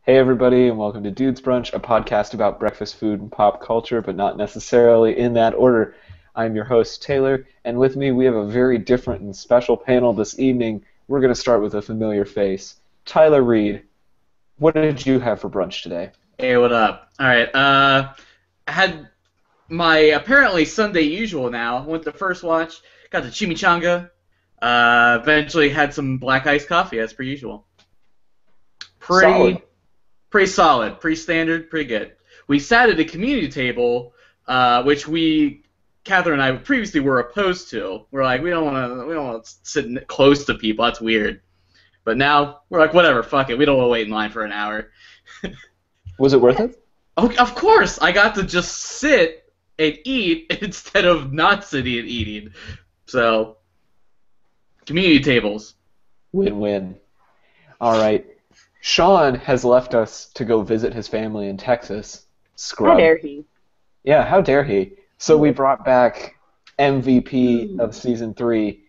Hey everybody, and welcome to Dude's Brunch, a podcast about breakfast food and pop culture, but not necessarily in that order. I'm your host, Taylor, and with me we have a very different and special panel this evening. We're going to start with a familiar face. Tyler Reed, what did you have for brunch today? Hey, what up? All right, I had my apparently Sunday usual now. Went to First Watch, got the chimichanga, eventually had some black iced coffee as per usual. Solid. Pretty solid, pretty standard, pretty good. We sat at a community table, which Catherine and I previously were opposed to. We're like, we don't want to sit close to people. That's weird. But now we're like, whatever, fuck it. We don't want to wait in line for an hour. Was it worth it? Oh, of course, I got to just sit and eat instead of not sitting and eating. So, community tables. Win-win. All right. Shaun has left us to go visit his family in Texas. Scrub. How dare he? Yeah, how dare he? So we brought back MVP of Season 3.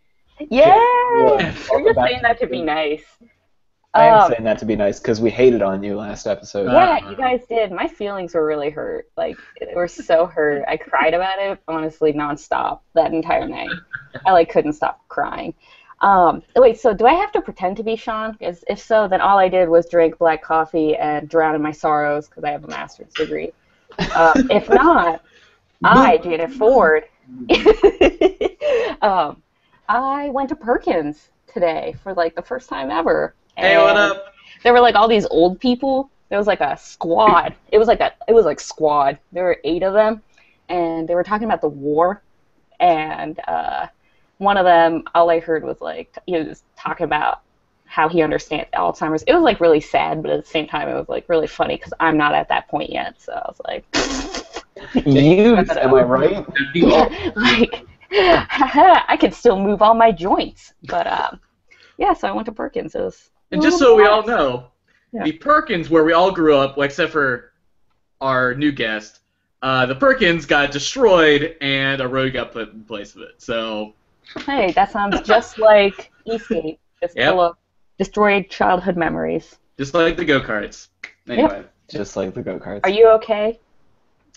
Yeah! You're You're just saying that to be nice. I am saying that to be nice because we hated on you last episode. Yeah, you guys did. My feelings were really hurt. Like, they were so hurt. I cried about it, honestly, nonstop that entire night. I, couldn't stop crying. Wait, so do I have to pretend to be Shaun? Because if so, then all I did was drink black coffee and drown in my sorrows because I have a master's degree. If not, I, Janet Ford, I went to Perkins today for, the first time ever. Hey, what up? There were, all these old people. There was, a squad. It was squad. There were 8 of them, and they were talking about the war, and, one of them, all I heard was, he was talking about how he understands Alzheimer's. It was, really sad, but at the same time, it was, really funny because I'm not at that point yet. So I was like... Youth, am I right? Yeah, I could still move all my joints. But, yeah, so I went to Perkins. And just so we all know, the Perkins where we all grew up, except for our new guest, the Perkins got destroyed and a road got put in place of it. So... Hey, that sounds just like Eastgate. Just full of destroyed childhood memories. Just like the go-karts. Anyway. Yep. Just like the go-karts. Are you okay?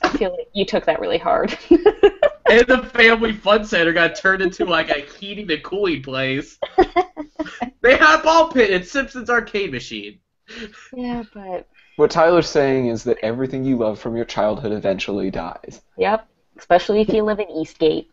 I feel like you took that really hard. And the family fun center got turned into a heating and cooling place. They had a ball pit and Simpsons arcade machine. Yeah, but... What Tyler's saying is that everything you love from your childhood eventually dies. Yep, especially if you live in Eastgate.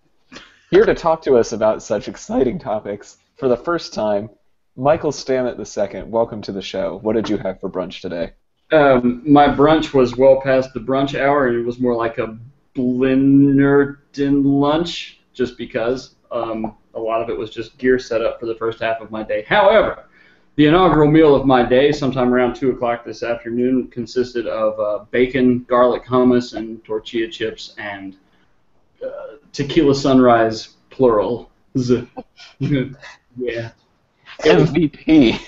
Here to talk to us about such exciting topics, for the first time, Michael Stamat II, welcome to the show. What did you have for brunch today? My brunch was well past the brunch hour, and it was more like a Blinnerton lunch, just because a lot of it was just gear set up for the first half of my day. However, the inaugural meal of my day, sometime around 2 o'clock this afternoon, consisted of bacon, garlic hummus, and tortilla chips, and tequila sunrise, plural. Yeah. MVP.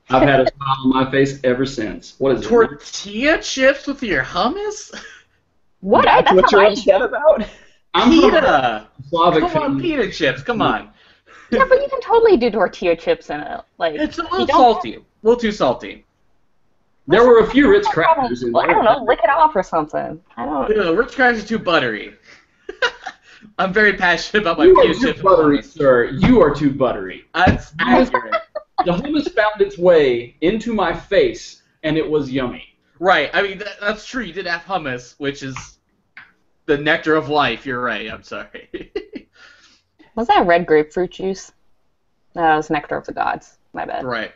I've had a smile on my face ever since. What is it? Tortilla chips with your hummus? What? That's what how you're I upset about? I'm from Pita! Slavic Come on, family. pita chips, come on. Yeah, but you can totally do tortilla chips in it. It's a little salty. A little too salty. There were a few Ritz crackers in Well, I there. don't know, lick it off or something. I don't... The Ritz crackers are too buttery. I'm very passionate about my You are pita too chips. buttery, sir. You are too buttery. That's accurate. The hummus found its way into my face, and it was yummy. Right, I mean, that's true. You did have hummus, which is the nectar of life. You're right, I'm sorry. Was that red grapefruit juice? No, that was nectar of the gods. My bad. Right.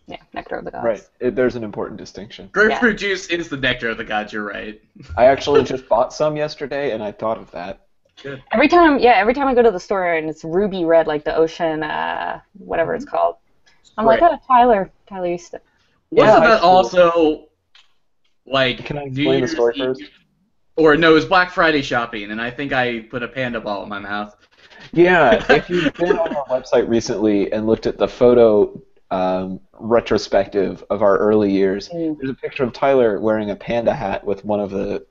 Yeah, nectar of the gods. Right. There's an important distinction. Grapefruit juice is the nectar of the gods, you're right. I actually just bought some yesterday, and I thought of that. Good. Every time I go to the store and it's ruby red, like the ocean, whatever it's called, I'm like, oh, Tyler used to. Wasn't Yeah, that also, Can I explain the story first? Or no, it was Black Friday shopping, and I think I put a panda ball in my mouth. Yeah, if you've been on our website recently and looked at the photo retrospective of our early years, there's a picture of Tyler wearing a panda hat with one of the,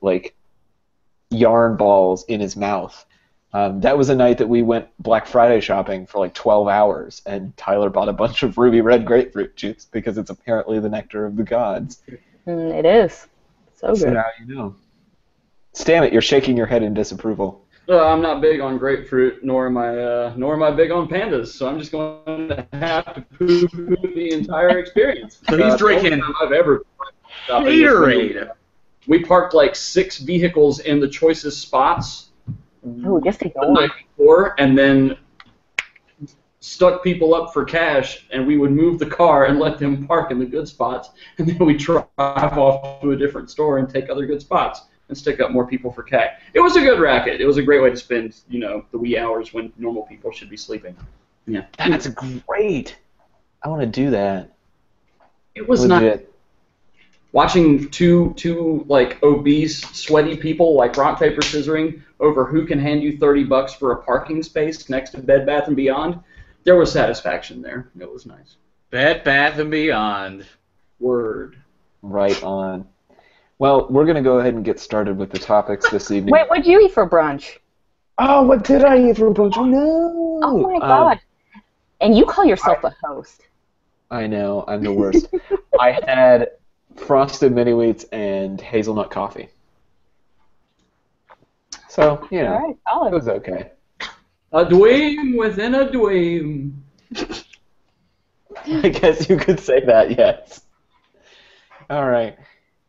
yarn balls in his mouth. That was a night that we went Black Friday shopping for 12 hours, and Tyler bought a bunch of ruby red grapefruit juice because it's apparently the nectar of the gods. It is. So So good. now you know. Stamat, you're shaking your head in disapproval. I'm not big on grapefruit, nor am I big on pandas. So I'm just going to have to poo-poo the entire experience. So he's The only drinking time I've ever shopping was when Gatorade. we parked like 6 vehicles in the choicest spots Oh, just the ignore night it. before, and then stuck people up for cash, and we would move the car and let them park in the good spots, and then we drive off to a different store and take other good spots and stick up more people for cash. It was a good racket. It was a great way to spend, the wee hours when normal people should be sleeping. Yeah. That's great. I want to do that. It was not Legit. watching two like obese, sweaty people like rock paper scissoring over who can hand you $30 for a parking space next to Bed Bath and Beyond. There was satisfaction there. It was nice. Bed Bath and Beyond. Word. Right on. Well, we're going to go ahead and get started with the topics this evening. Wait, what'd you eat for brunch? Oh, what did I eat for brunch? Oh, no. Oh my god. And you call yourself the host. I know. I'm the worst. I had frosted mini wheats and hazelnut coffee. So, All right, it solid. was okay. A dweem within a dweem. I guess you could say that, yes. All right.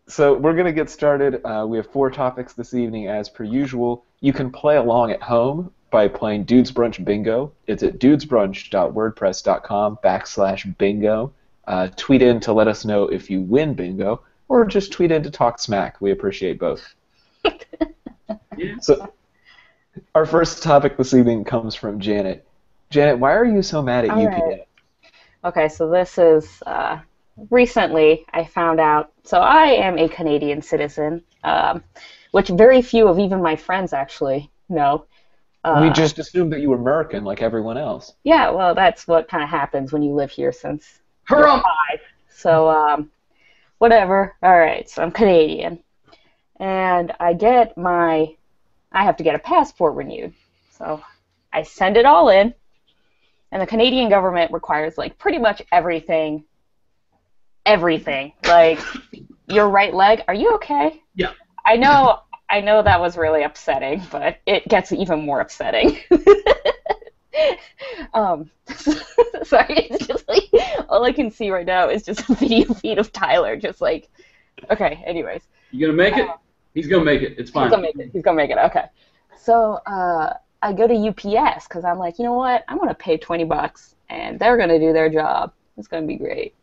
So we're going to get started. We have 4 topics this evening, as per usual. You can play along at home by playing Dudes Brunch Bingo. It's at dudesbrunch.wordpress.com/bingo. Tweet in to let us know if you win bingo, or just tweet in to talk smack. We appreciate both. Yeah. So our first topic this evening comes from Janet. Janet, why are you so mad at All UPS? right. Okay, so this is recently I found out. So I am a Canadian citizen, which very few of even my friends actually know. We just assumed that you were American like everyone else. Yeah, well, that's what kind of happens when you live here since you're Hurrah! 5. So, whatever. All right, so I'm Canadian. And I have to get a passport renewed. So I send it all in, and the Canadian government requires, like, pretty much everything. Everything. Like, your right leg, are you okay? Yeah. I know that was really upsetting, but it gets even more upsetting. Sorry, it's just like all I can see right now is just a video feed of Tyler, just like, okay. Anyways, You gonna make it? He's gonna make it. It's fine. he's gonna make it. He's gonna make it. Okay. So I go to UPS because I'm like, you know what? I'm gonna pay $20 and they're gonna do their job. It's gonna be great.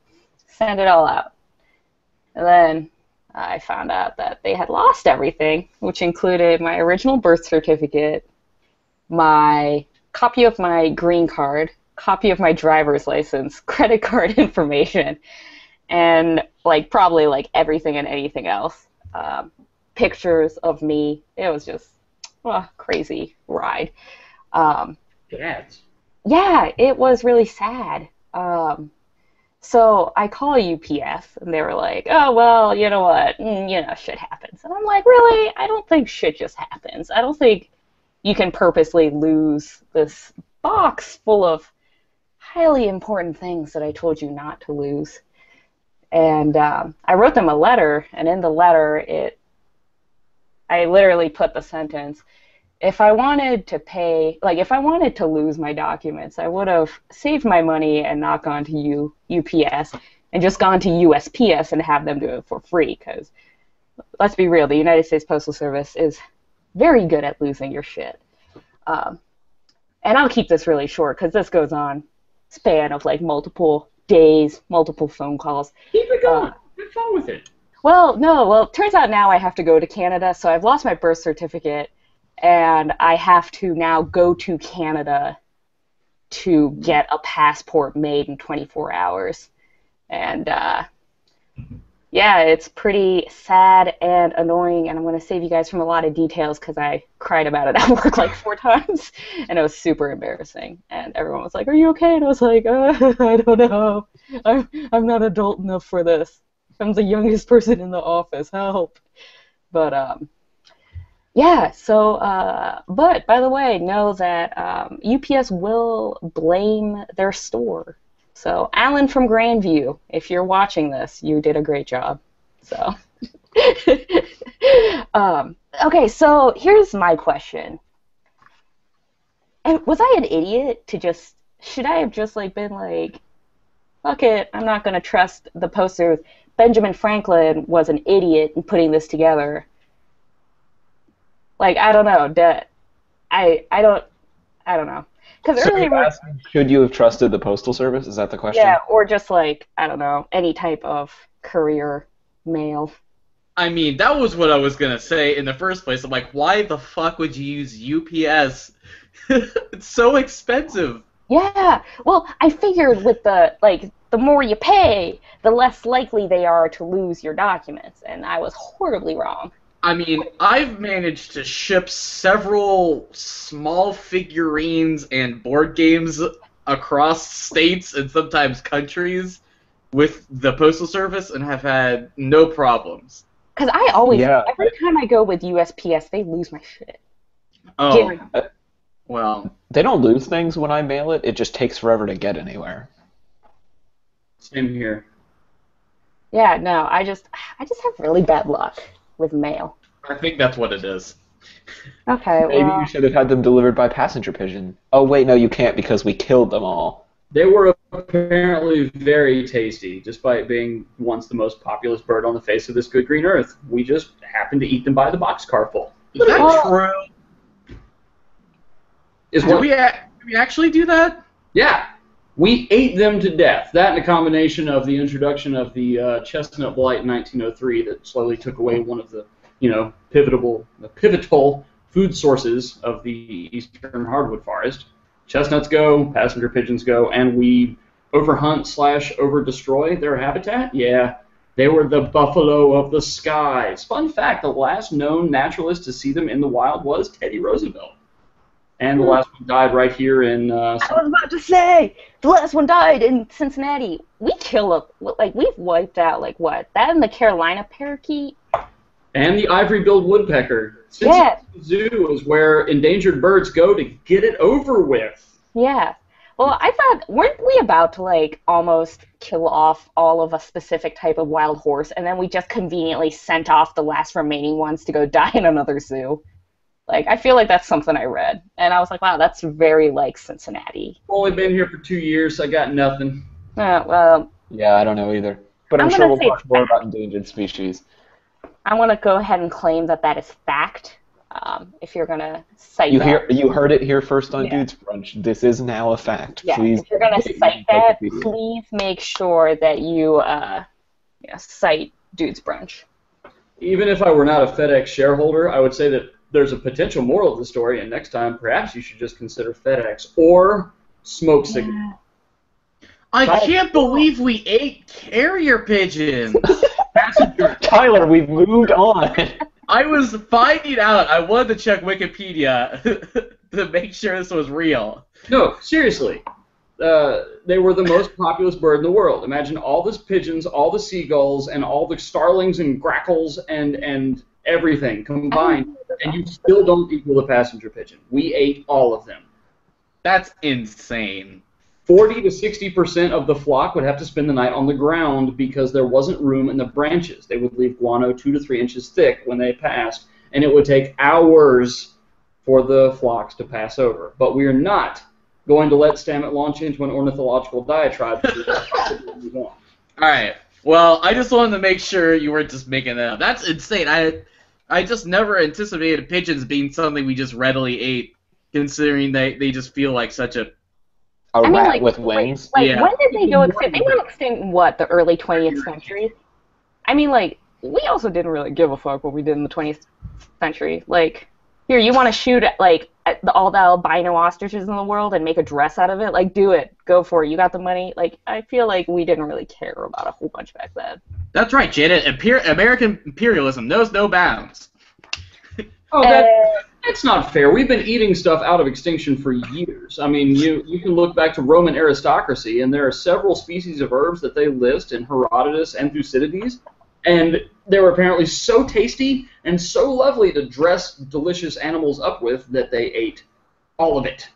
Send it all out, and then I found out that they had lost everything, which included my original birth certificate, my copy of my green card, copy of my driver's license, credit card information, and like probably like everything and anything else. Pictures of me. It was just a crazy ride. Dads. Yeah, it was really sad. So I call UPS, and they were like, oh, well, you know what, shit happens. And I'm like, really? I don't think shit just happens. I don't think you can purposely lose this box full of highly important things that I told you not to lose. And I wrote them a letter, and in the letter, I literally put the sentence, if I wanted to lose my documents, I would have saved my money and not gone to UPS and just gone to USPS and have them do it for free. Because, let's be real, the United States Postal Service is very good at losing your shit. And I'll keep this really short because this goes on span of like multiple days, multiple phone calls. Keep it going. Have fun with it. Well, no. Well, it turns out now I have to go to Canada, so I've lost my birth certificate. And I have to now go to Canada to get a passport made in 24 hours. And, yeah, it's pretty sad and annoying, and I'm going to save you guys from a lot of details because I cried about it at work like 4 times, and it was super embarrassing. And everyone was like, are you okay? And I was like, I don't know. I'm not adult enough for this. I'm the youngest person in the office. Help. But, yeah, so, but, by the way, know that UPS will blame their store. So, Alan from Grandview, if you're watching this, you did a great job. So, okay, so here's my question. And was I an idiot to just, should I have just like been like, fuck it, I'm not going to trust the poster. Benjamin Franklin was an idiot in putting this together. Like, I don't know. I don't know. Because So earlier, you're asking, should you have trusted the Postal Service? Is that the question? yeah, or just like, I don't know, any type of courier mail. I mean, that was what I was gonna say in the first place. I'm like, why the fuck would you use UPS? It's so expensive. Yeah, well, I figured with the more you pay, the less likely they are to lose your documents, and I was horribly wrong. I mean, I've managed to ship several small figurines and board games across states and sometimes countries with the Postal Service and have had no problems. Because I always, Yeah. every time I go with USPS, they lose my shit. Oh, Guaranteed. well. They don't lose things when I mail it. It just takes forever to get anywhere. Same here. Yeah, no, I just have really bad luck with mail. I think that's what it is. Okay, Maybe well, you should have had them delivered by passenger pigeon. Oh, wait, no, you can't because we killed them all. They were apparently very tasty, despite being once the most populous bird on the face of this good green earth. We just happened to eat them by the boxcar full. Is that Oh. true? Is Do what? we actually do that? Yeah, we ate them to death. That and a combination of the introduction of the chestnut blight in 1903 that slowly took away one of the, pivotal food sources of the eastern hardwood forest. Chestnuts go, passenger pigeons go, and we overhunt / over-destroy their habitat? Yeah, they were the buffalo of the skies. Fun fact, the last known naturalist to see them in the wild was Teddy Roosevelt. And the last one died right here in... I was about to say, the last one died in Cincinnati. We've wiped out, that and the Carolina parakeet. And the ivory-billed woodpecker. Yeah. Cincinnati Zoo is where endangered birds go to get it over with. Yeah. Well, I thought, weren't we about to, almost kill off all of a specific type of wild horse, and then we just conveniently sent off the last remaining ones to go die in another zoo? I feel like that's something I read. And I was like, wow, that's very like Cincinnati. Only been here for 2 years. I got nothing. Well, Yeah, I don't know either. But I'm I'm sure gonna we'll say talk more about endangered species. I want to go ahead and claim that is fact. If you're going to cite that. You heard it here first on Yeah. Dude's Brunch. This is now a fact. Yeah, Please. if you're going to cite that, please make sure that you cite Dude's Brunch. Even if I were not a FedEx shareholder, I would say that there's a potential moral of the story, and next time perhaps you should just consider FedEx or smoke signal. I can't believe we ate carrier pigeons. Passenger. Tyler, we've moved on. I was finding out. I wanted to check Wikipedia to make sure this was real. No, seriously. They were the most populous bird in the world. Imagine all the pigeons, all the seagulls, and all the starlings and grackles and everything combined, and you still don't equal the passenger pigeon. We ate all of them. That's insane. 40 to 60% of the flock would have to spend the night on the ground because there wasn't room in the branches. They would leave guano 2 to 3 inches thick when they passed, and it would take hours for the flocks to pass over. But we are not going to let Stamat launch into an ornithological diatribe. All right. Well, I just wanted to make sure you weren't just making that up. That's insane. I just never anticipated pigeons being something we just readily ate, considering they just feel like such a... A rat with wings. Yeah. When did they go extinct? They went extinct in what, the early 20th century? I mean, we also didn't really give a fuck what we did in the 20th century. Here, you want to shoot at all the albino ostriches in the world and make a dress out of it? Do it. Go for it. You got the money. I feel like we didn't really care about a whole bunch back then. That's right, Janet. American imperialism knows no bounds. Oh, that's not fair. We've been eating stuff out of extinction for years. I mean, you can look back to Roman aristocracy, and there are several species of herbs that they list in Herodotus and Thucydides, and they were apparently so tasty and so lovely to dress delicious animals up with that they ate all of it.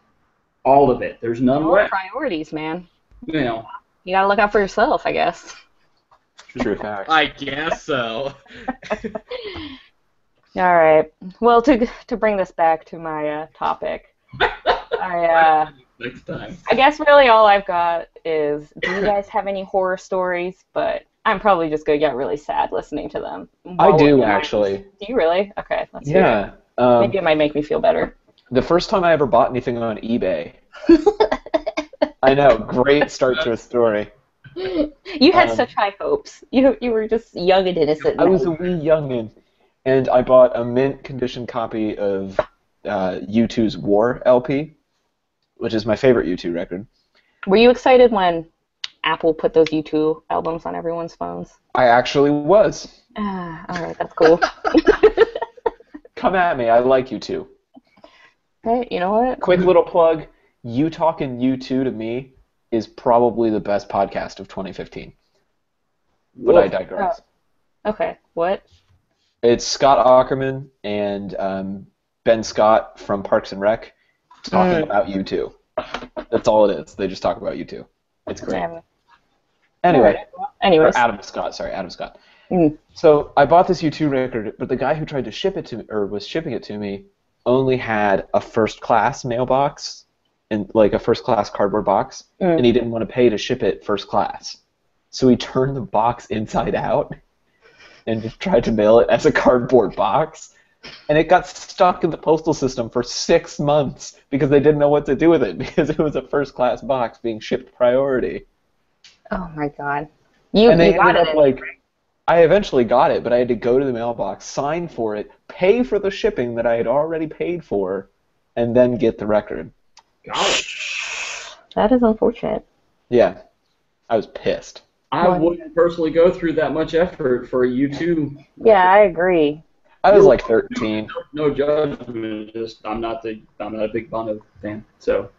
All of it. There's none left. Priorities, man. You know. You gotta look out for yourself, I guess. True fact. I guess so. All right. Well, to bring this back to my topic, Next time. I guess really all I've got is, do you guys have any horror stories? But I'm probably just gonna get really sad listening to them. I do, actually. Do you really? Okay, let's hear it. Yeah. Maybe it might make me feel better. The first time I ever bought anything on eBay. I know, great start to a story. You had such high hopes. You were just young and innocent. I was a wee youngin', and I bought a mint condition copy of U2's War LP, which is my favorite U2 record. Were you excited when Apple put those U2 albums on everyone's phones? I actually was. All right, that's cool. Come at me, I like U2. Hey, you know what? Quick little plug, You Talking U2 to me is probably the best podcast of 2015. But Whoa. I digress. Okay, what? It's Scott Aukerman and Ben Scott from Parks and Rec talking about U2. That's all it is. They just talk about U2. It's great. Anyway. Anyways. Or Adam Scott. Mm. So I bought this U2 record, but the guy who tried to ship it to me, or was shipping it to me, only had a first-class mailbox, and like a first-class cardboard box, and he didn't want to pay to ship it first class. So he turned the box inside out and just tried to mail it as a cardboard box. And it got stuck in the postal system for 6 months because they didn't know what to do with it because it was a first-class box being shipped priority. Oh my God! And they you got ended it. up like, I eventually got it, but I had to go to the mailbox, sign for it, pay for the shipping that I had already paid for, and then get the record. That is unfortunate. Yeah, I was pissed. I wouldn't personally go through that much effort for a U2. Yeah, I agree. I was like 13. No judgment. Just I'm not a big Bono fan. So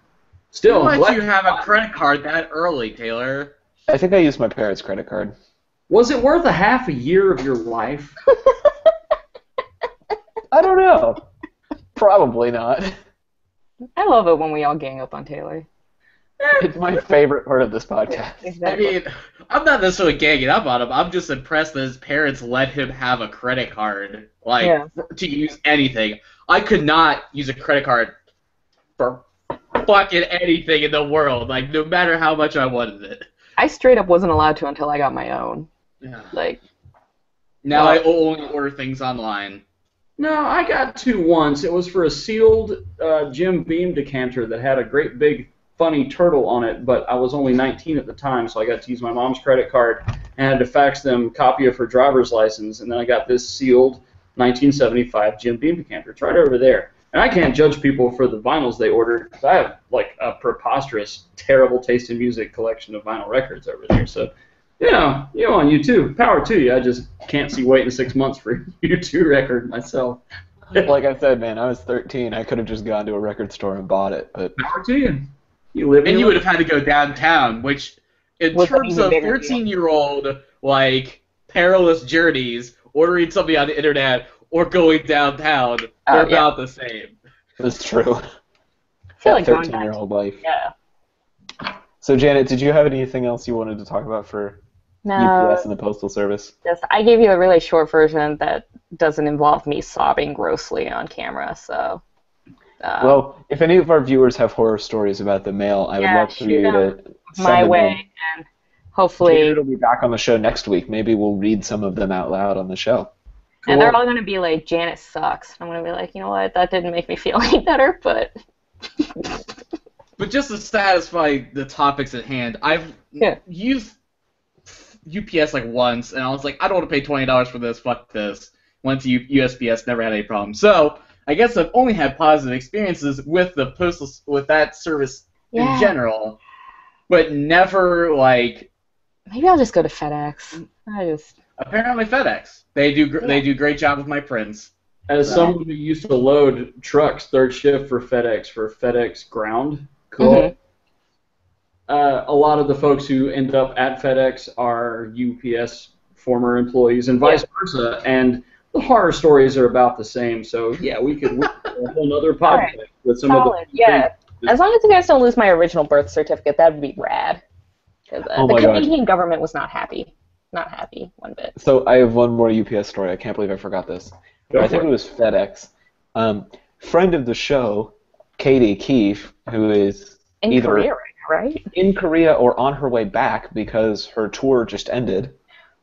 still, Why let you have a credit card that early, Taylor? I think I used my parents' credit card. was it worth a half a year of your life? I don't know. Probably not. I love it when we all gang up on Taylor. It's my favorite part of this podcast. Exactly. I mean, I'm not necessarily ganging up on him. I'm just impressed that his parents let him have a credit card, to use anything. I could not use a credit card for fucking anything in the world, like, no matter how much I wanted it. I straight up wasn't allowed to until I got my own. Yeah. Like, Now I only order things online. No, I got two once. It was for a sealed Jim Beam decanter that had a great big funny turtle on it, but I was only 19 at the time, so I got to use my mom's credit card and had to fax them a copy of her driver's license, and then I got this sealed 1975 Jim Beam decanter. It's right over there. And I can't judge people for the vinyls they ordered, because I have like a preposterous, terrible taste in music collection of vinyl records over there. So, you on U2, power to you. I just can't see waiting 6 months for a U2 record myself. Like I said, man, I was 13. I could have just gone to a record store and bought it, but Power to you. You live in And you would have had to go downtown, which, in Was terms even of bigger 13-year-old, like, perilous journeys, ordering something on the internet or going downtown, they're about the same. it's true. I feel like going back. 13-year-old life. Yeah. So, Janet, did you have anything else you wanted to talk about for UPS and the Postal Service? Just, I gave you a really short version that doesn't involve me sobbing grossly on camera, so... Well, if any of our viewers have horror stories about the mail, I would love for you to send my them way, in. and hopefully... Janet will be back on the show next week. Maybe we'll read some of them out loud on the show. And they're all going to be like, Janet sucks. I'm going to be like, you know what, that didn't make me feel any better, but... But just to satisfy the topics at hand, I've used UPS like once, and I was like, I don't want to pay $20 for this, fuck this. Went to USPS, never had any problems. So, I guess I've only had positive experiences with the with that service in general, but never like. Maybe I'll just go to FedEx. Apparently FedEx. They do great job with my prints. As someone who used to load trucks third shift for FedEx Ground, cool. Mm-hmm. A lot of the folks who end up at FedEx are UPS former employees and vice versa, and the horror stories are about the same. So yeah, we could do a whole other podcast with some of the As long as you guys don't lose my original birth certificate, that would be rad. Because the Canadian government was not happy. not happy one bit. So I have one more UPS story. I can't believe I forgot this. Go I think for it was FedEx. Friend of the show, Katie Keefe, who is In either Korea right now, right? in Korea or on her way back because her tour just ended.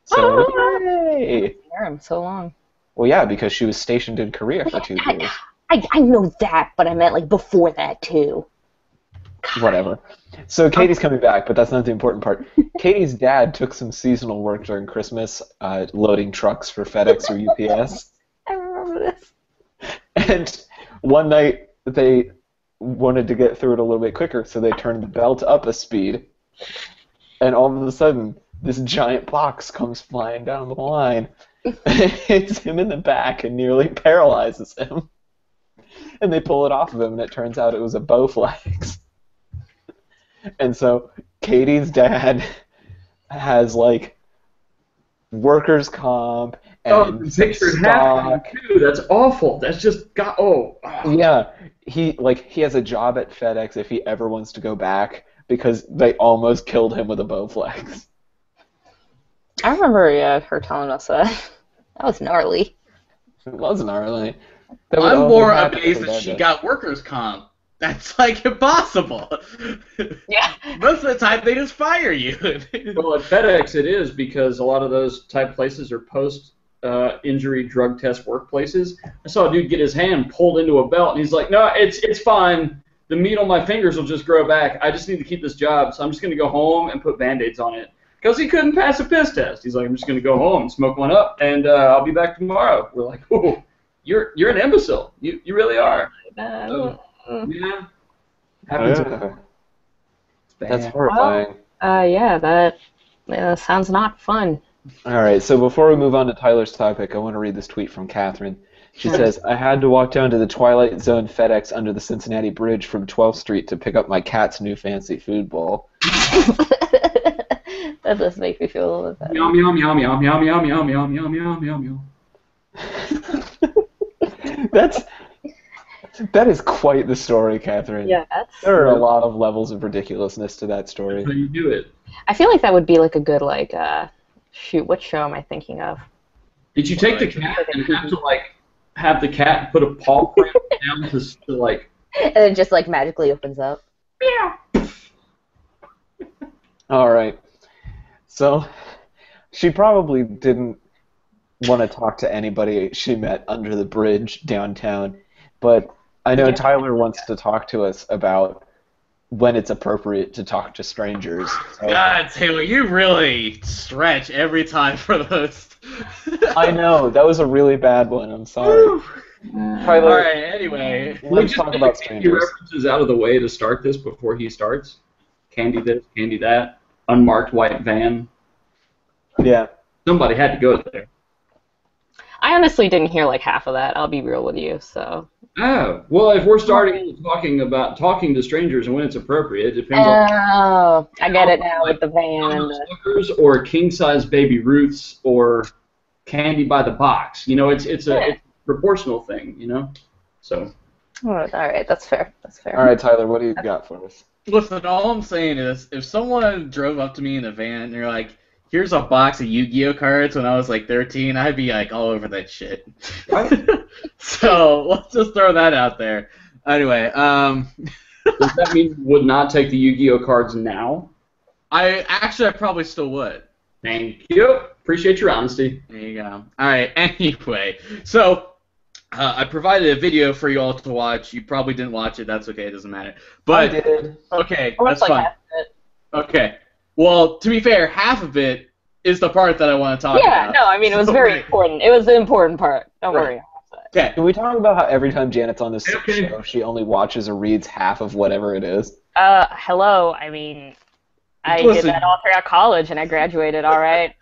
So, yay! I'm so long. Well, yeah, because she was stationed in Korea for 2 years. I know that, but I meant like before that too. Whatever. So Katie's coming back, but that's not the important part. Katie's dad took some seasonal work during Christmas, loading trucks for FedEx or UPS. I remember this. And one night they wanted to get through it a little bit quicker, so they turned the belt up a speed. And all of a sudden, this giant box comes flying down the line. It hits him in the back and nearly paralyzes him. And they pull it off of him, and it turns out it was a Bowflex. And so Katie's dad has, like, workers' comp and pictured stock. happening too. That's awful. That's just Yeah, he has a job at FedEx if he ever wants to go back because they almost killed him with a Bowflex. I remember her telling us that. That was gnarly. It was gnarly. I'm more amazed that she got workers' comp. That's like impossible. Yeah. Most of the time they just fire you. Well, at FedEx it is because a lot of those type places are post-injury drug test workplaces. I saw a dude get his hand pulled into a belt, and he's like, "No, it's fine. The meat on my fingers will just grow back. I just need to keep this job, so I'm just going to go home and put Band-Aids on it." Because he couldn't pass a piss test. He's like, "I'm just going to go home and smoke one up, and I'll be back tomorrow." We're like, "Oh, you're an imbecile. You really are." Yeah. Happens. That's horrifying. Yeah, that sounds not fun. All right, so before we move on to Tyler's topic, I want to read this tweet from Catherine. She says, "I had to walk down to the Twilight Zone FedEx under the Cincinnati Bridge from 12th Street to pick up my cat's new fancy food bowl." That does make me feel a little bit better. Meow meow meow meow meow meow meow meow meow meow meow meow. That is quite the story, Catherine. Yeah, there are a lot of levels of ridiculousness to that story. That's how you do it. I feel like that would be like a good shoot. What show am I thinking of? Did you take the cat and have to have the cat put a paw print down to like? And it just like magically opens up. Yeah. All right. So she probably didn't want to talk to anybody she met under the bridge downtown, but I know Tyler wants to talk to us about when it's appropriate to talk to strangers. So. God, Taylor, you really stretch every time for those. I know, that was a really bad one. I'm sorry. Tyler, all right, anyway. Let's talk about strangers. References out of the way to start this before he starts. Candy this, candy that. Unmarked white van. Yeah. Somebody had to go there. I honestly didn't hear like half of that. I'll be real with you. So. Oh, well, if we're starting talking about talking to strangers and when it's appropriate, it depends on. Oh, I get it now with the van and the. Or king size baby Ruths or candy by the box. You know, it's a proportional thing. You know, so. Oh, all right, that's fair. That's fair. All right, Tyler, what do you got for us? Listen, all I'm saying is, if someone drove up to me in a van and they're like, "Here's a box of Yu-Gi-Oh cards," when I was like 13, I'd be like all over that shit. Right. So let's just throw that out there. Anyway, does that mean you would not take the Yu-Gi-Oh cards now? I probably still would. Thank you. Appreciate your honesty. There you go. All right. Anyway, so I provided a video for you all to watch. You probably didn't watch it. That's okay. It doesn't matter. But I did. Okay, that's fine. Okay. Well, to be fair, half of it is the part that I want to talk about. Yeah, no, I mean, it was very important. It was the important part. Don't worry. Okay. Can we talk about how every time Janet's on this show, she only watches or reads half of whatever it is? Hello. I mean, I did that all throughout college, and I graduated all right.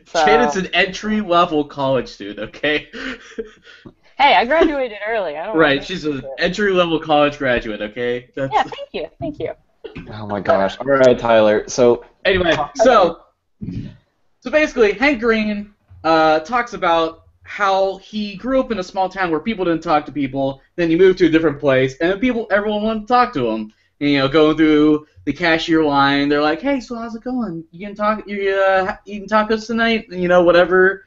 So. Janet's an entry-level college student, okay? Hey, I graduated early. I don't. Right, she's an entry-level college graduate, okay? Yeah, thank you. Oh my gosh. All right, Tyler. So anyway, so basically, Hank Green talks about how he grew up in a small town where people didn't talk to people. Then he moved to a different place, and everyone wanted to talk to him. And going through the cashier line. They're like, "Hey, so how's it going? You can talk? You eating tacos tonight? Whatever."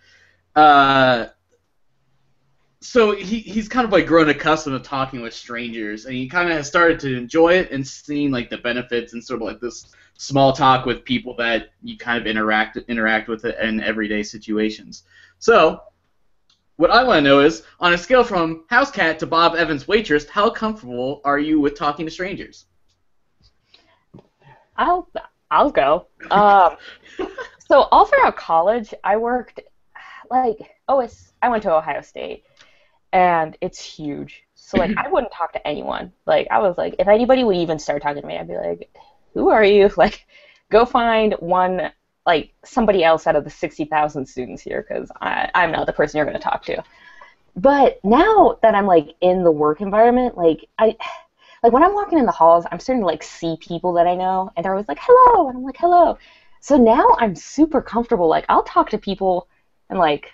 So he's kind of like grown accustomed to talking with strangers, and he kind of has started to enjoy it and seeing like the benefits and sort of like this small talk with people that you kind of interact with in everyday situations. So what I want to know is, on a scale from house cat to Bob Evans waitress, how comfortable are you with talking to strangers? I'll go. So all throughout college, I worked I went to Ohio State, and it's huge. So like I wouldn't talk to anyone. Like I was like, if anybody would even start talking to me, I'd be like, who are you? Like, go find somebody else out of the 60,000 students here, because I'm not the person you're going to talk to. But now that I'm like in the work environment, like when I'm walking in the halls, I'm starting to like see people that I know, and they're always like, hello, and I'm like, hello. So now I'm super comfortable. Like I'll talk to people and like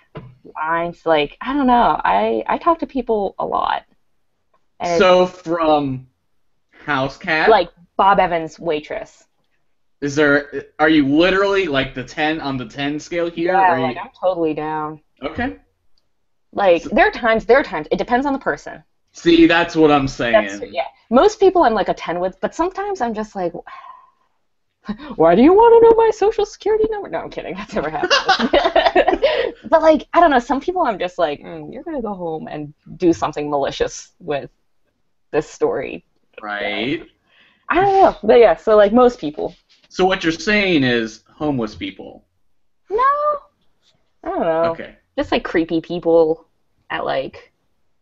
lines, like I don't know. I talk to people a lot. And so from house cat, like Bob Evans waitress. Are you literally like the 10 on the 10 scale here? Yeah, like I'm totally down. Okay. Like there are times. It depends on the person. See, that's what I'm saying. Yeah. Most people I'm like a 10 with, but sometimes I'm just like, why do you want to know my social security number? No, I'm kidding. That's never happened. But like, I don't know. Some people I'm just like, you're gonna go home and do something malicious with this story. Right. I don't know. But yeah, so like most people. So what you're saying is homeless people. No. I don't know. Okay. Just like creepy people at like,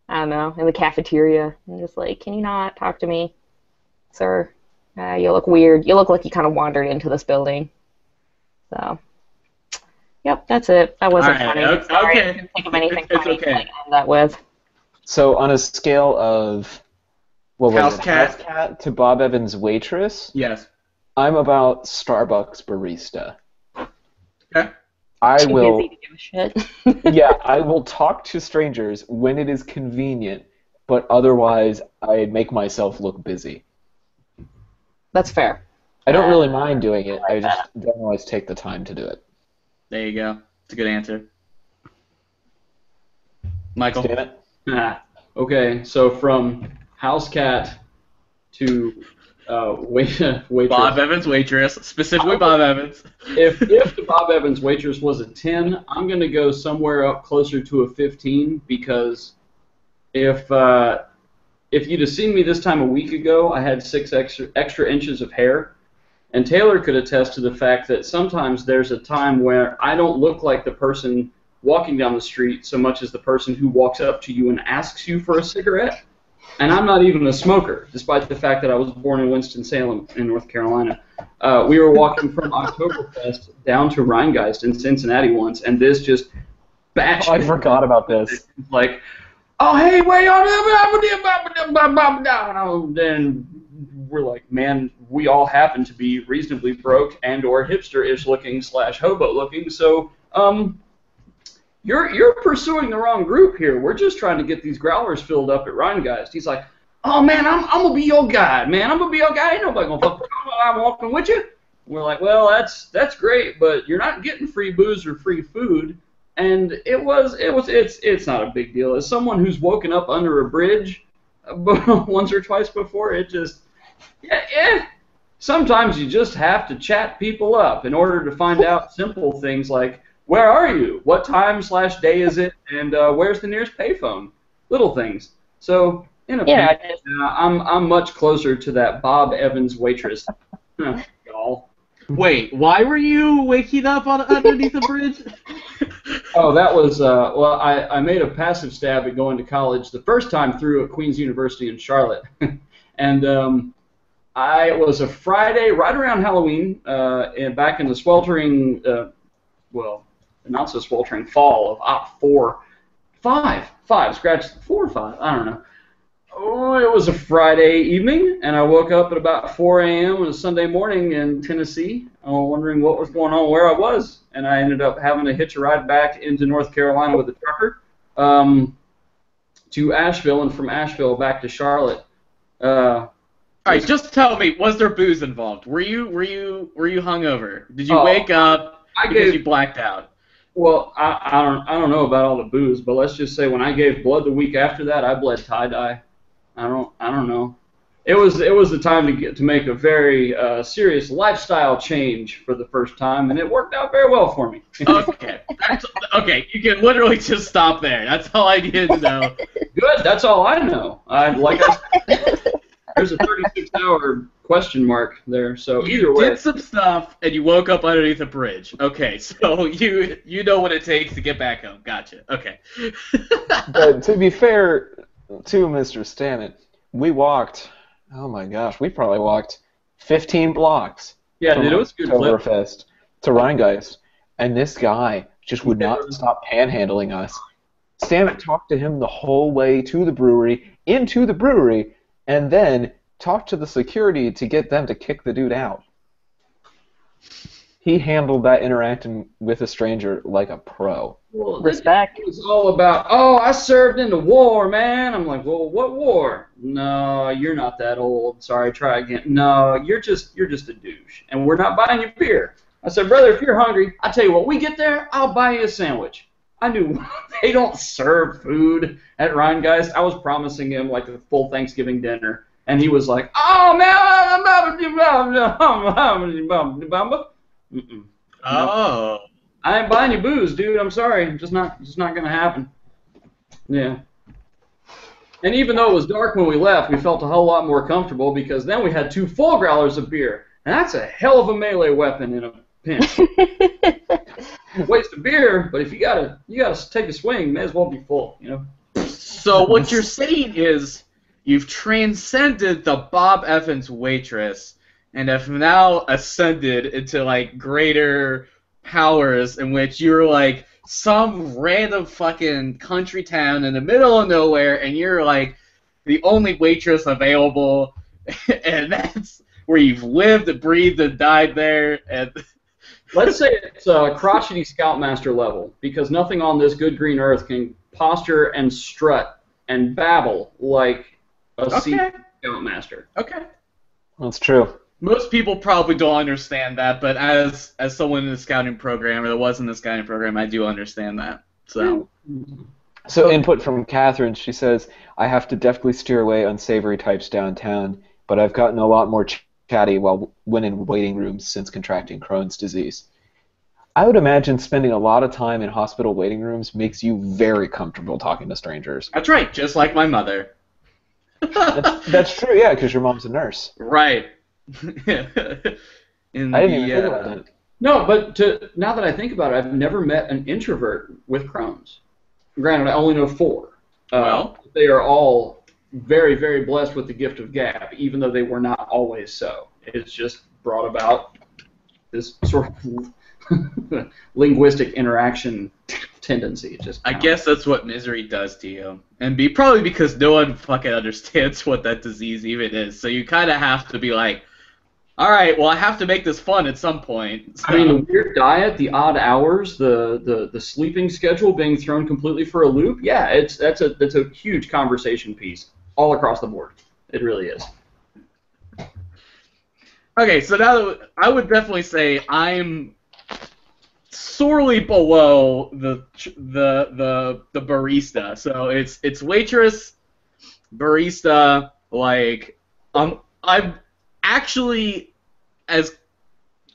I don't know, in the cafeteria. I'm just like, can you not talk to me, sir? You look weird. You look like you kind of wandered into this building. So, yep, that's it. That wasn't funny. Sorry, I couldn't think of anything funny to like end that with. So on a scale of House cat to Bob Evans waitress, yes, I'm about Starbucks barista. Okay. I will. Busy to give a shit. Yeah, I will talk to strangers when it is convenient, but otherwise I make myself look busy. That's fair. I don't really mind doing it. I just don't always take the time to do it. There you go. It's a good answer. Michael? Damn it. Okay, so from house cat to waitress. Bob Evans waitress, specifically Bob Evans. If the Bob Evans waitress was a 10, I'm going to go somewhere up closer to a 15, because if you'd have seen me this time a week ago, I had 6 extra inches of hair. And Taylor could attest to the fact that sometimes there's a time where I don't look like the person walking down the street so much as the person who walks up to you and asks you for a cigarette. And I'm not even a smoker, despite the fact that I was born in Winston-Salem in North Carolina. We were walking from Oktoberfest down to Rheingeist in Cincinnati once, and this just batched. Oh, I forgot about this. Like, oh, hey, wait on it. And we're like, man, we all happen to be reasonably broke and or hipster-ish looking / hobo looking, so you're pursuing the wrong group here. We're just trying to get these growlers filled up at Rheingeist. He's like, oh, man, I'm going to be your guy, man. I'm going to be your guy. Ain't nobody going to fuck with you. I'm walking with you. We're like, well, that's great, but you're not getting free booze or free food. And it's not a big deal. As someone who's woken up under a bridge once or twice before, it just, yeah. Sometimes you just have to chat people up in order to find out simple things like, where are you? What time / day is it? And where's the nearest payphone? Little things. So, I'm much closer to that Bob Evans waitress. Y'all. Wait, why were you waking up underneath a bridge? Oh, that was, I made a passive stab at going to college the first time through at Queen's University in Charlotte. And it was a Friday right around Halloween, and back in the sweltering, not so sweltering fall of 4 or 5, I don't know. Oh, it was a Friday evening, and I woke up at about 4 a.m. on a Sunday morning in Tennessee, wondering what was going on, where I was, and I ended up having to hitch a ride back into North Carolina with a trucker to Asheville, and from Asheville back to Charlotte. All right, just tell me, was there booze involved? Were you hungover? Did you wake up because you blacked out? Well, I don't know about all the booze, but let's just say when I gave blood the week after that, I bled tie-dye. I don't know. It was the time to make a very serious lifestyle change for the first time, and it worked out very well for me. Okay. Okay, you can literally just stop there. That's all I needed to know. Good, that's all I know. There's a 36-hour question mark there, so either way. You did some stuff, and you woke up underneath a bridge. Okay, so you know what it takes to get back home. Gotcha. Okay. But to be fair to Mr. Stamat, we walked, oh my gosh, we probably walked 15 blocks Yeah, dude, it was a good clip. Oktoberfest to Rheingeist, and this guy just would not stop panhandling us. Stamat talked to him the whole way to the brewery, into the brewery, and then talked to the security to get them to kick the dude out. He handled that interacting with a stranger like a pro. Well, Respect. It was all about, oh, I served in the war, man. I'm like, well, what war? No, you're not that old. Sorry, try again. No, you're just a douche, and we're not buying you beer. I said, brother, if you're hungry, I tell you what, we get there, I'll buy you a sandwich. I knew they don't serve food at Rheingeist. I was promising him like a full Thanksgiving dinner, and he was like, "Oh man, Oh. I ain't buying you booze, dude. I'm sorry, just not gonna happen." Yeah. And even though it was dark when we left, we felt a whole lot more comfortable because then we had 2 full growlers of beer, and that's a hell of a melee weapon in a pinch. Waste of beer, but if you gotta take a swing, may as well be full, you know. So what you're saying is you've transcended the Bob Evans waitress and have now ascended into like greater powers in which you're like some random fucking country town in the middle of nowhere and you're like the only waitress available and that's where you've lived and breathed and died there and let's say it's a crotchety scoutmaster level, because nothing on this good green earth can posture and strut and babble like a sea scoutmaster. Okay. That's true. Most people probably don't understand that, but as someone in the scouting program, or that was in the scouting program, I do understand that. So Input from Catherine, she says, I have to definitely steer away unsavory types downtown, but I've gotten a lot more chatty when in waiting rooms since contracting Crohn's disease. I would imagine spending a lot of time in hospital waiting rooms makes you very comfortable talking to strangers. That's right, just like my mother. That's true, yeah, because your mom's a nurse. Right. I didn't even think about that. No, but now that I think about it, I've never met an introvert with Crohn's. Granted, I only know 4. Well, they are all very, very blessed with the gift of gab, even though they were not always so. It's just brought about this sort of linguistic interaction tendency. I guess that's what misery does to you. And probably because no one fucking understands what that disease even is. So you kind of have to be like, all right, well, I have to make this fun at some point. So. I mean, the weird diet, the odd hours, the sleeping schedule being thrown completely for a loop, yeah, that's a huge conversation piece all across the board. It really is. Okay, so now I would definitely say I'm sorely below the barista. So it's waitress, barista, like I'm actually as.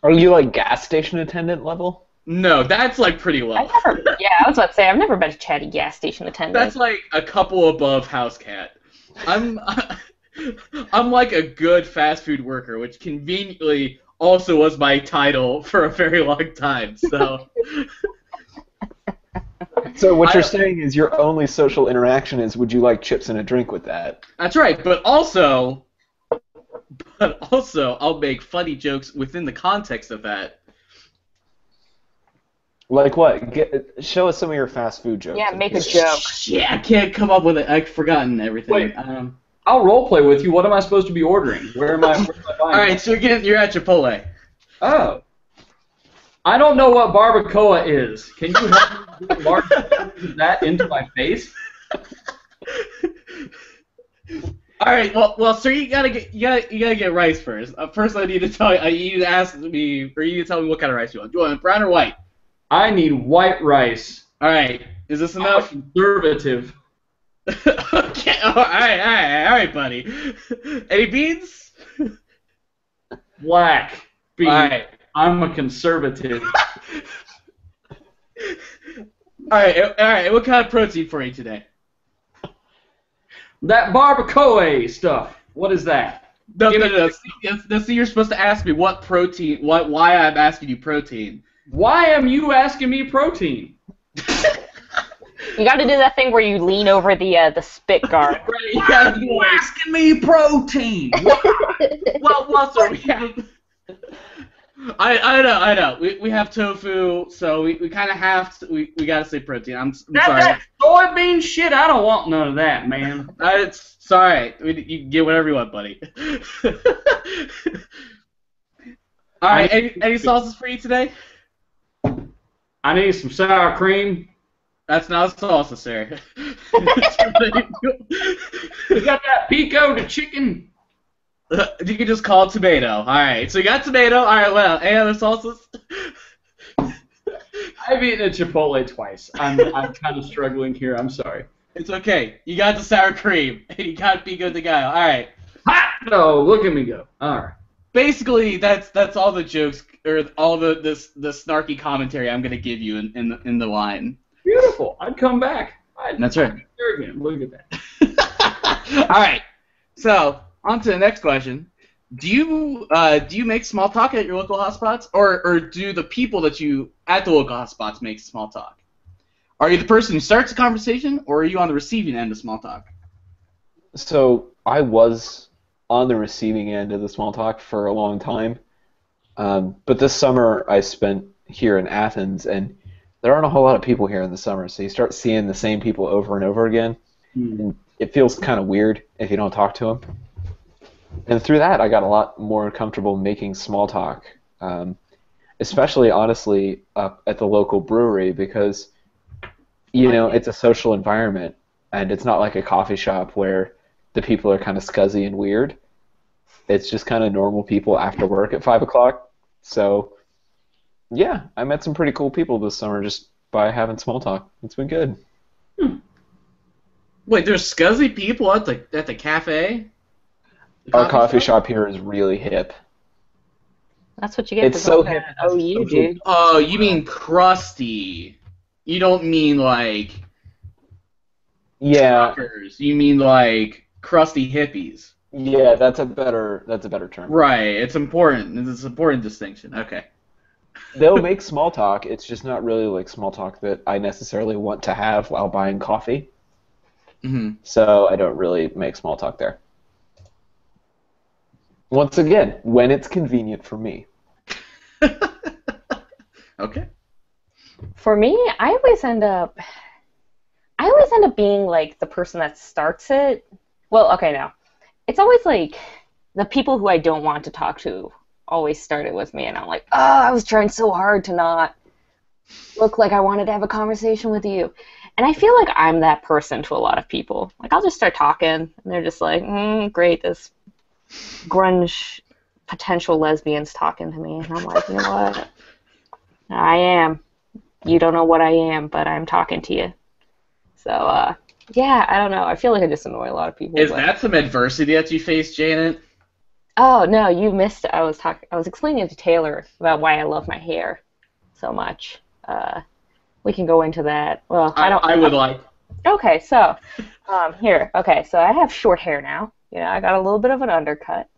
Are you like gas station attendant level? No, that's like pretty low. I was about to say I've never been a chatty gas station attendant. That's like a couple above house cat. I'm like a good fast food worker, which conveniently also was my title for a very long time. So. So what you're saying is your only social interaction is, would you like chips and a drink with that? That's right, but also I'll make funny jokes within the context of that. Like what? Show us some of your fast food jokes. Yeah, make a joke. Yeah, I can't come up with it. I've forgotten everything. Wait, I'll role play with you. What am I supposed to be ordering? Where am I buying? All right, so you're at Chipotle. Oh. I don't know what barbacoa is. Can you help me get that into my face? All right. Well, sir, you gotta get rice first. First, I need to tell you. You need to ask me, or you need to tell me what kind of rice you want. Do you want it brown or white? I need white rice. All right. Is this enough? I'm conservative. Okay. All right, buddy. Any beans? Black. Bean. All right. I'm a conservative. All right. What kind of protein for you today? That barbacoa stuff. What is that? No. See, you're supposed to ask me what protein. Why I'm asking you protein. Why am you asking me protein? You got to do that thing where you lean over the spit guard. Right. Why are you asking me protein? Well, sir, we have. I know. We have tofu, so we kind of have to. We gotta say protein. I'm sorry. That soybean shit. I don't want none of that, man. It's all right. You can get whatever you want, buddy. All right. Any sauces for you today? I need some sour cream. That's not a salsa, sir. You got that pico de chicken? You can just call it tomato. All right. So you got tomato. All right. Well, any other salsas? I've eaten at Chipotle twice. I'm kind of struggling here. I'm sorry. It's okay. You got the sour cream, and you got pico de gallo. All right. Hot no! Look at me go. All right. Basically, that's all the jokes or all the snarky commentary I'm gonna give you in the line. Beautiful. I'd come back. That's right. Again. Look at that. All right. So on to the next question. Do you make small talk at your local hotspots, or do the people that you at the local hotspots make small talk? Are you the person who starts a conversation, or are you on the receiving end of small talk? So I was on the receiving end of the small talk for a long time, but this summer I spent here in Athens, and there aren't a whole lot of people here in the summer, so you start seeing the same people over and over again, and it feels kind of weird if you don't talk to them. And through that, I got a lot more comfortable making small talk, especially, honestly, up at the local brewery because, you know, it's a social environment, and it's not like a coffee shop where the people are kind of scuzzy and weird. It's just kind of normal people after work at 5 o'clock. So, yeah, I met some pretty cool people this summer just by having small talk. It's been good. Wait, there's scuzzy people at the cafe? Our coffee shop here is really hip. That's what you get It's for so going hip. to OU, dude. Oh, you mean crusty. You don't mean like Yeah, truckers. You mean like crusty hippies. yeah, that's a better term. Right. It's important. It's an important distinction. Okay. They'll make small talk. It's just not really like small talk that I necessarily want to have while buying coffee. Mm-hmm. So I don't really make small talk there. Once again, when it's convenient for me. Okay. For me, I always end up being like the person that starts it. Well, okay, no. It's always like the people who I don't want to talk to always start it with me, and I'm like, oh, I was trying so hard to not look like I wanted to have a conversation with you. And I feel like I'm that person to a lot of people. Like, I'll just start talking, and they're just like, great, this grunge potential lesbian's talking to me. And I'm like, you know what? I am. You don't know what I am, but I'm talking to you. So, yeah, I don't know. I feel like I just annoy a lot of people. Is that some adversity that you face, Janet? Oh, no, you missed it. I was explaining to Taylor about why I love my hair so much. We can go into that. Well, I would like. Okay, so, here. Okay, so I have short hair now. You know, I got a little bit of an undercut.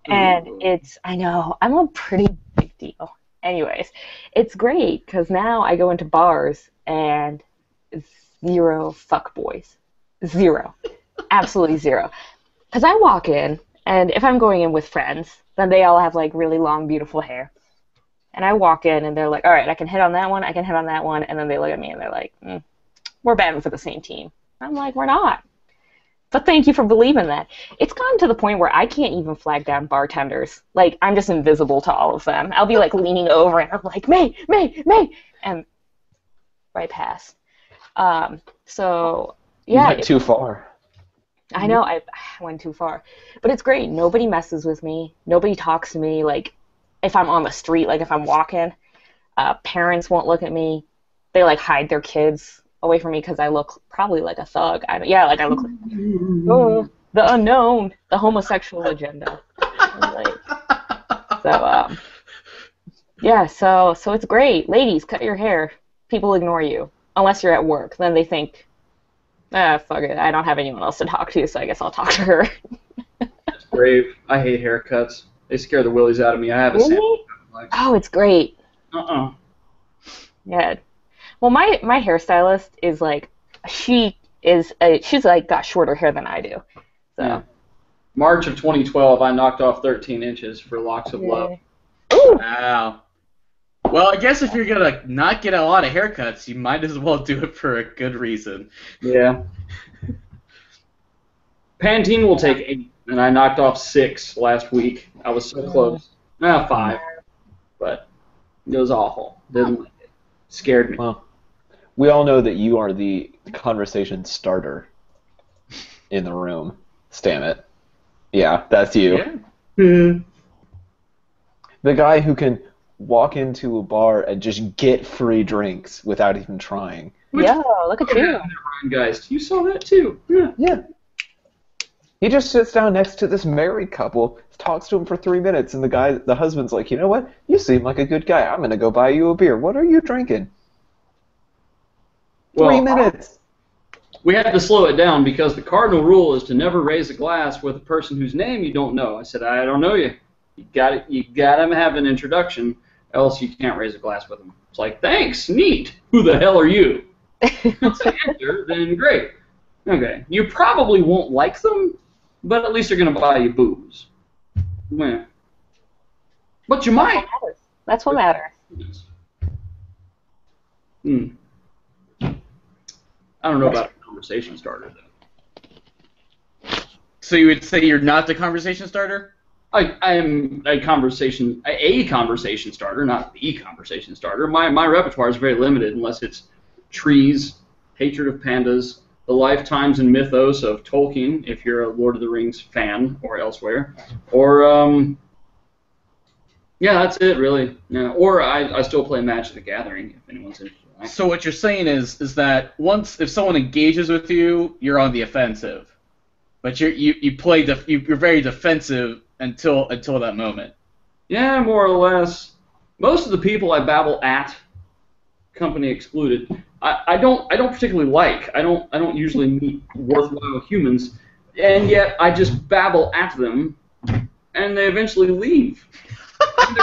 And I know, I'm a pretty big deal. Anyways, it's great because now I go into bars and zero fuckboys. Zero. Absolutely zero. Because I walk in, and if I'm going in with friends, then they all have, like, really long, beautiful hair. And I walk in, and they're like, all right, I can hit on that one, I can hit on that one. And then they look at me, and they're like, we're batting for the same team. I'm like, we're not. But thank you for believing that. It's gotten to the point where I can't even flag down bartenders. Like, I'm just invisible to all of them. I'll be, like, leaning over, and I'm like, May, and right past. So, yeah. Not too far. I know I went too far, but it's great. Nobody messes with me. Nobody talks to me. Like if I'm on the street, like if I'm walking, parents won't look at me. They like hide their kids away from me because I look probably like a thug. Like I look like the unknown, the homosexual agenda. Like, so it's great. Ladies, cut your hair. People ignore you unless you're at work. Then they think, fuck it, I don't have anyone else to talk to, so I guess I'll talk to her. That's brave. I hate haircuts. They scare the willies out of me. I have a sample. Oh, it's great. Uh-uh. Yeah. Well, my hairstylist is like, she's like got shorter hair than I do. So. Yeah. March of 2012, I knocked off 13 inches for Locks of Love. Ooh. Wow. Well, I guess if you're gonna not get a lot of haircuts, you might as well do it for a good reason. Yeah. Pantene will take 8, and I knocked off 6 last week. I was so close. 5. But it was awful. Didn't like it. Scared me. Well, we all know that you are the conversation starter in the room. Stamat. Yeah, that's you. Yeah. The guy who can walk into a bar and just get free drinks without even trying. Yeah, look at you. Guys, you saw that too. Yeah. He just sits down next to this married couple, talks to him for 3 minutes, and the husband's like, you know what? You seem like a good guy. I'm going to go buy you a beer. What are you drinking? Well, 3 minutes. We had to slow it down because the cardinal rule is to never raise a glass with a person whose name you don't know. I said, I don't know you. You got to have an introduction, else you can't raise a glass with them. It's like, thanks, neat. Who the hell are you? If that's the answer, then great. Okay. You probably won't like them, but at least they're going to buy you booze. Yeah. But you might. That's what matters. I don't know about a conversation starter, though. So you would say you're not the conversation starter? I am a conversation starter, not the conversation starter. My repertoire is very limited unless it's trees, hatred of pandas, the lifetimes and mythos of Tolkien, if you're a Lord of the Rings fan or elsewhere, or yeah, that's it really. Yeah. Or I still play Magic the Gathering if anyone's interested. So what you're saying is that if someone engages with you, you're on the offensive, but you're very defensive until that moment. Yeah, more or less. Most of the people I babble at, company excluded, I don't particularly like. I don't usually meet worthwhile humans, and yet I just babble at them, and they eventually leave. And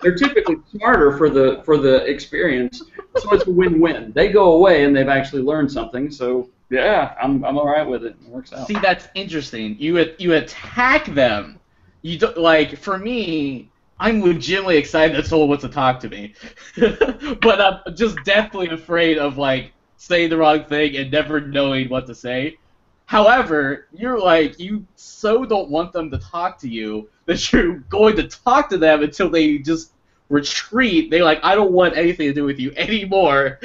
they're typically smarter for the experience, so it's a win-win. They go away and they've actually learned something. So yeah, I'm all right with it. It works out. See, that's interesting. You attack them. You don't, like, for me, I'm legitimately excited that someone wants to talk to me, but I'm just deathly afraid of like saying the wrong thing and never knowing what to say. However, you so don't want them to talk to you that you're going to talk to them until they just retreat. They I don't want anything to do with you anymore.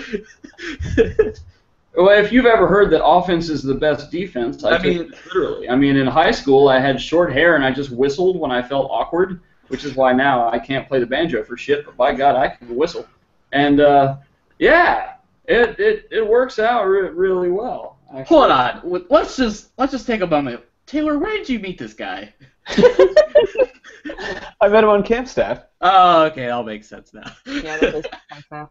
Well, if you've ever heard that offense is the best defense, I mean, literally. I mean, in high school, I had short hair and I just whistled when I felt awkward, which is why now I can't play the banjo for shit, but by God, I can whistle. And, yeah, it works out really well. Actually. Hold on. Let's just take a moment. Taylor, where did you meet this guy? I met him on camp staff. Oh, okay, that all makes sense now. Yeah, that makes sense now.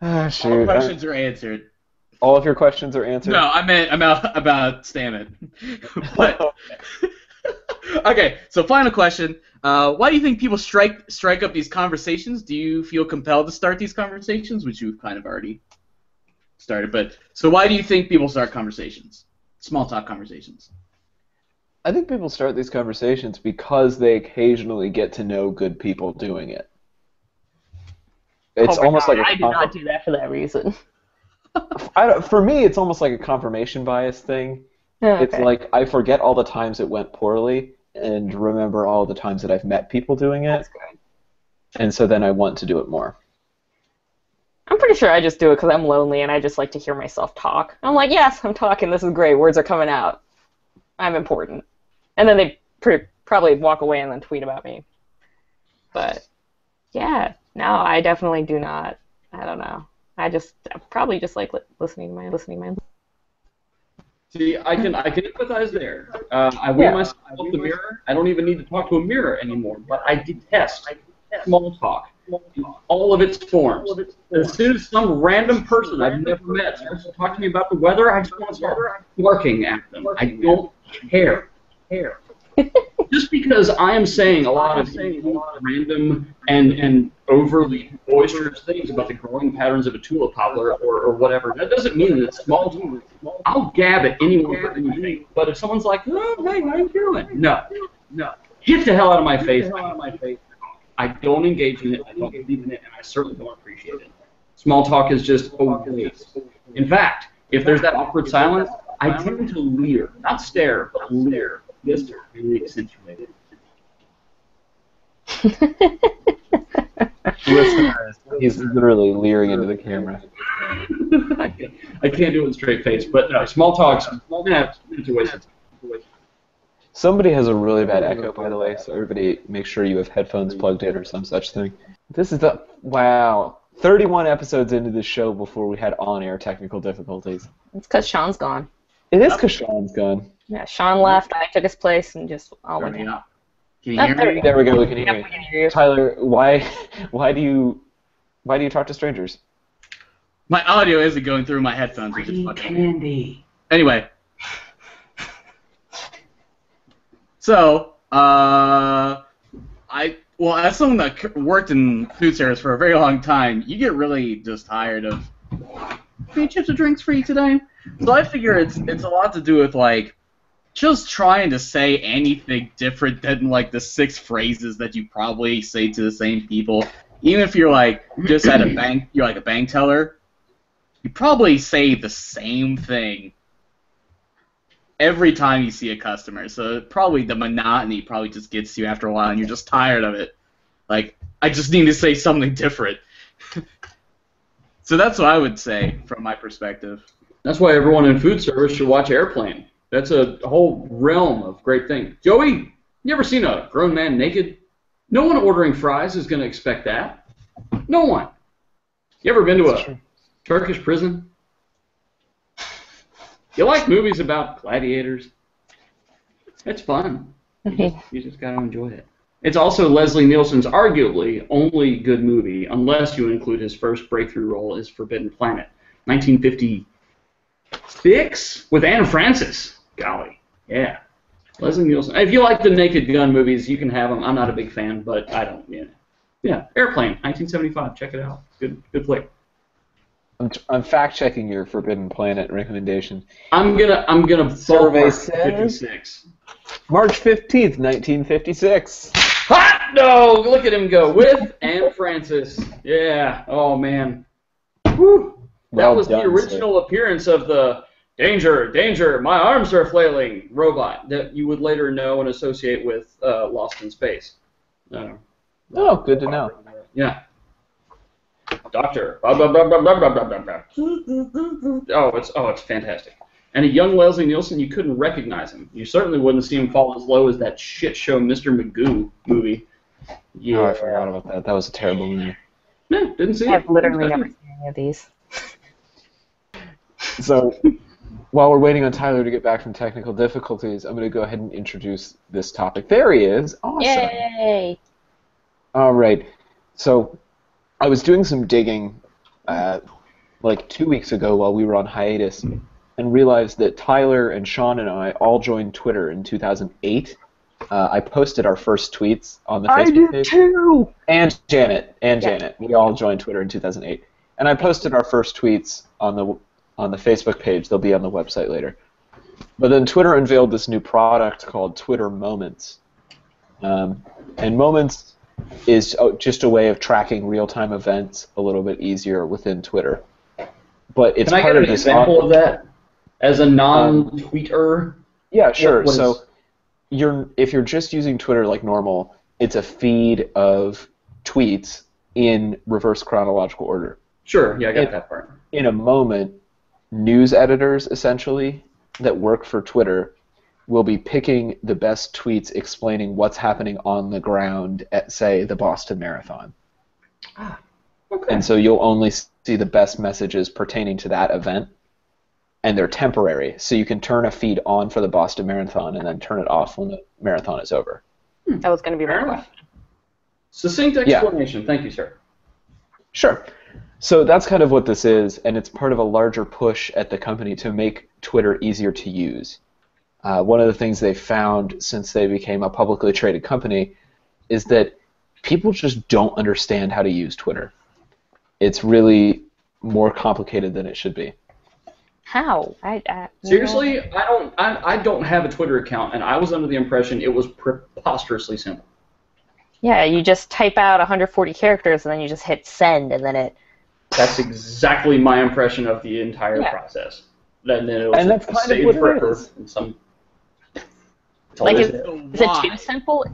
Ah, shoot. All questions are answered. All of your questions are answered? No, I meant about Stamat. But okay, so final question. Why do you think people strike up these conversations? Do you feel compelled to start these conversations, which you've kind of already started? But so why do you think people start conversations? Small talk conversations. I think people start these conversations because they occasionally get to know good people doing it. It's almost like I did not do that for that reason. For me, it's almost like a confirmation bias thing. Okay. It's like I forget all the times it went poorly and remember all the times that I've met people doing it. That's good. And so then I want to do it more. I'm pretty pretty sure I just do it because I'm lonely and I just like to hear myself talk. I'm like, yes, I'm talking. This is great. Words are coming out. I'm important. And then they probably walk away and then tweet about me. But yeah, no, I definitely do not. I don't know. I probably just like listening to my. See, I can empathize there. I wear myself off the mirror. I don't even need to talk to a mirror anymore. But I detest small talk in all of its forms. As soon as some random person I've never met starts to talk to me about the weather, I just want to start barking at them. I don't care. Just because I am saying a lot of random and overly boisterous things about the growing patterns of a tulip poplar or whatever, that doesn't mean that it's small talk. I'll gab at anyone for anything. But if someone's like, oh, hey, how you doing? No. Get the hell out of my face. I don't engage in it, I don't believe in it, and I certainly don't appreciate it. Small talk is just a waste. In fact, if there's that awkward silence, I tend to leer. Not stare, but leer. Just to really accentuate it. Listeners, he's literally leering into the camera. I can't do it with a straight face, but no, small talks, it's a waste of time. Somebody has a really bad echo, by the way, so everybody make sure you have headphones plugged in or some such thing. This is 31 episodes into this show before we had on-air technical difficulties. It's because Shaun's gone. It is because Shaun's gone. Yeah, Shaun left, I took his place, and just all went down. Can you hear me? There we go, we can hear you. We can hear you. Tyler, why do you talk to strangers? My audio isn't going through my headphones. Which is fucking Candy. Anyway. So, as someone that worked in food service for a very long time, you get really just tired of, any chips or drinks for you today? So I figure it's a lot to do with, like, just trying to say anything different than, like, the 6 phrases that you probably say to the same people. Even if you're, like, just at a bank, you're like a bank teller, you probably say the same thing every time you see a customer. So probably the monotony probably just gets to you after a while, and you're just tired of it. Like, I just need to say something different. So that's what I would say from my perspective. That's why everyone in food service should watch Airplane. That's a whole realm of great things. Joey, you ever seen a grown man naked? No one ordering fries is going to expect that. No one. You ever been to a Turkish prison? You like movies about gladiators? It's fun. You just got to enjoy it. It's also Leslie Nielsen's arguably only good movie, unless you include his first breakthrough role as Forbidden Planet, 1956, with Anne Francis. Golly, yeah. Leslie Nielsen. If you like the Naked Gun movies, you can have them. I'm not a big fan, but I don't. Yeah. Airplane, 1975. Check it out. Good flick. I'm fact checking your Forbidden Planet recommendation. I'm gonna Survey says 56. March 15th, 1956. Hot! No! Look at him go with Anne Francis. Yeah. Oh man. Woo. That was the original appearance of the danger, my arms are flailing robot that you would later know and associate with Lost in Space. Oh, good to know. Yeah. Doctor. Blah, blah, blah, blah, blah, blah, blah, blah. It's fantastic. And a young Leslie Nielsen, you couldn't recognize him. You certainly wouldn't see him fall as low as that shit show Mr. Magoo movie. Yeah. Oh, I forgot about that. That was a terrible movie. Yeah, didn't see it. I've literally never seen any of these. So, while we're waiting on Tyler to get back from technical difficulties, I'm going to go ahead and introduce this topic. There he is. Awesome. Yay! All right. So, I was doing some digging like 2 weeks ago while we were on hiatus and realized that Tyler and Shaun and I all joined Twitter in 2008. I posted our first tweets on the Facebook page. I did too! And Janet. We all joined Twitter in 2008. And I posted our first tweets on the Facebook page. They'll be on the website later. But then Twitter unveiled this new product called Twitter Moments. And Moments is just a way of tracking real-time events a little bit easier within Twitter. But it's Can I part get of an this example of that as a non-tweeter? Yeah, sure. What So if you're just using Twitter like normal, it's a feed of tweets in reverse chronological order. Sure, yeah, I got that part. In a moment, news editors, essentially, that work for Twitter will be picking the best tweets explaining what's happening on the ground at, say, the Boston Marathon. Ah, okay. And so you'll only see the best messages pertaining to that event, and they're temporary. So you can turn a feed on for the Boston Marathon and then turn it off when the marathon is over. That was going to be my question. Succinct explanation. Yeah. Thank you, sir. Sure. So that's kind of what this is, and it's part of a larger push at the company to make Twitter easier to use. One of the things they found since they became a publicly traded company is that people just don't understand how to use Twitter. It's really more complicated than it should be. How? Seriously, I don't have a Twitter account, and I was under the impression it was preposterously simple. Yeah, you just type out 140 characters, and then you just hit send, and then it... That's exactly my impression of the entire process. And then it was that's kind of what it is. Like, is it too simple?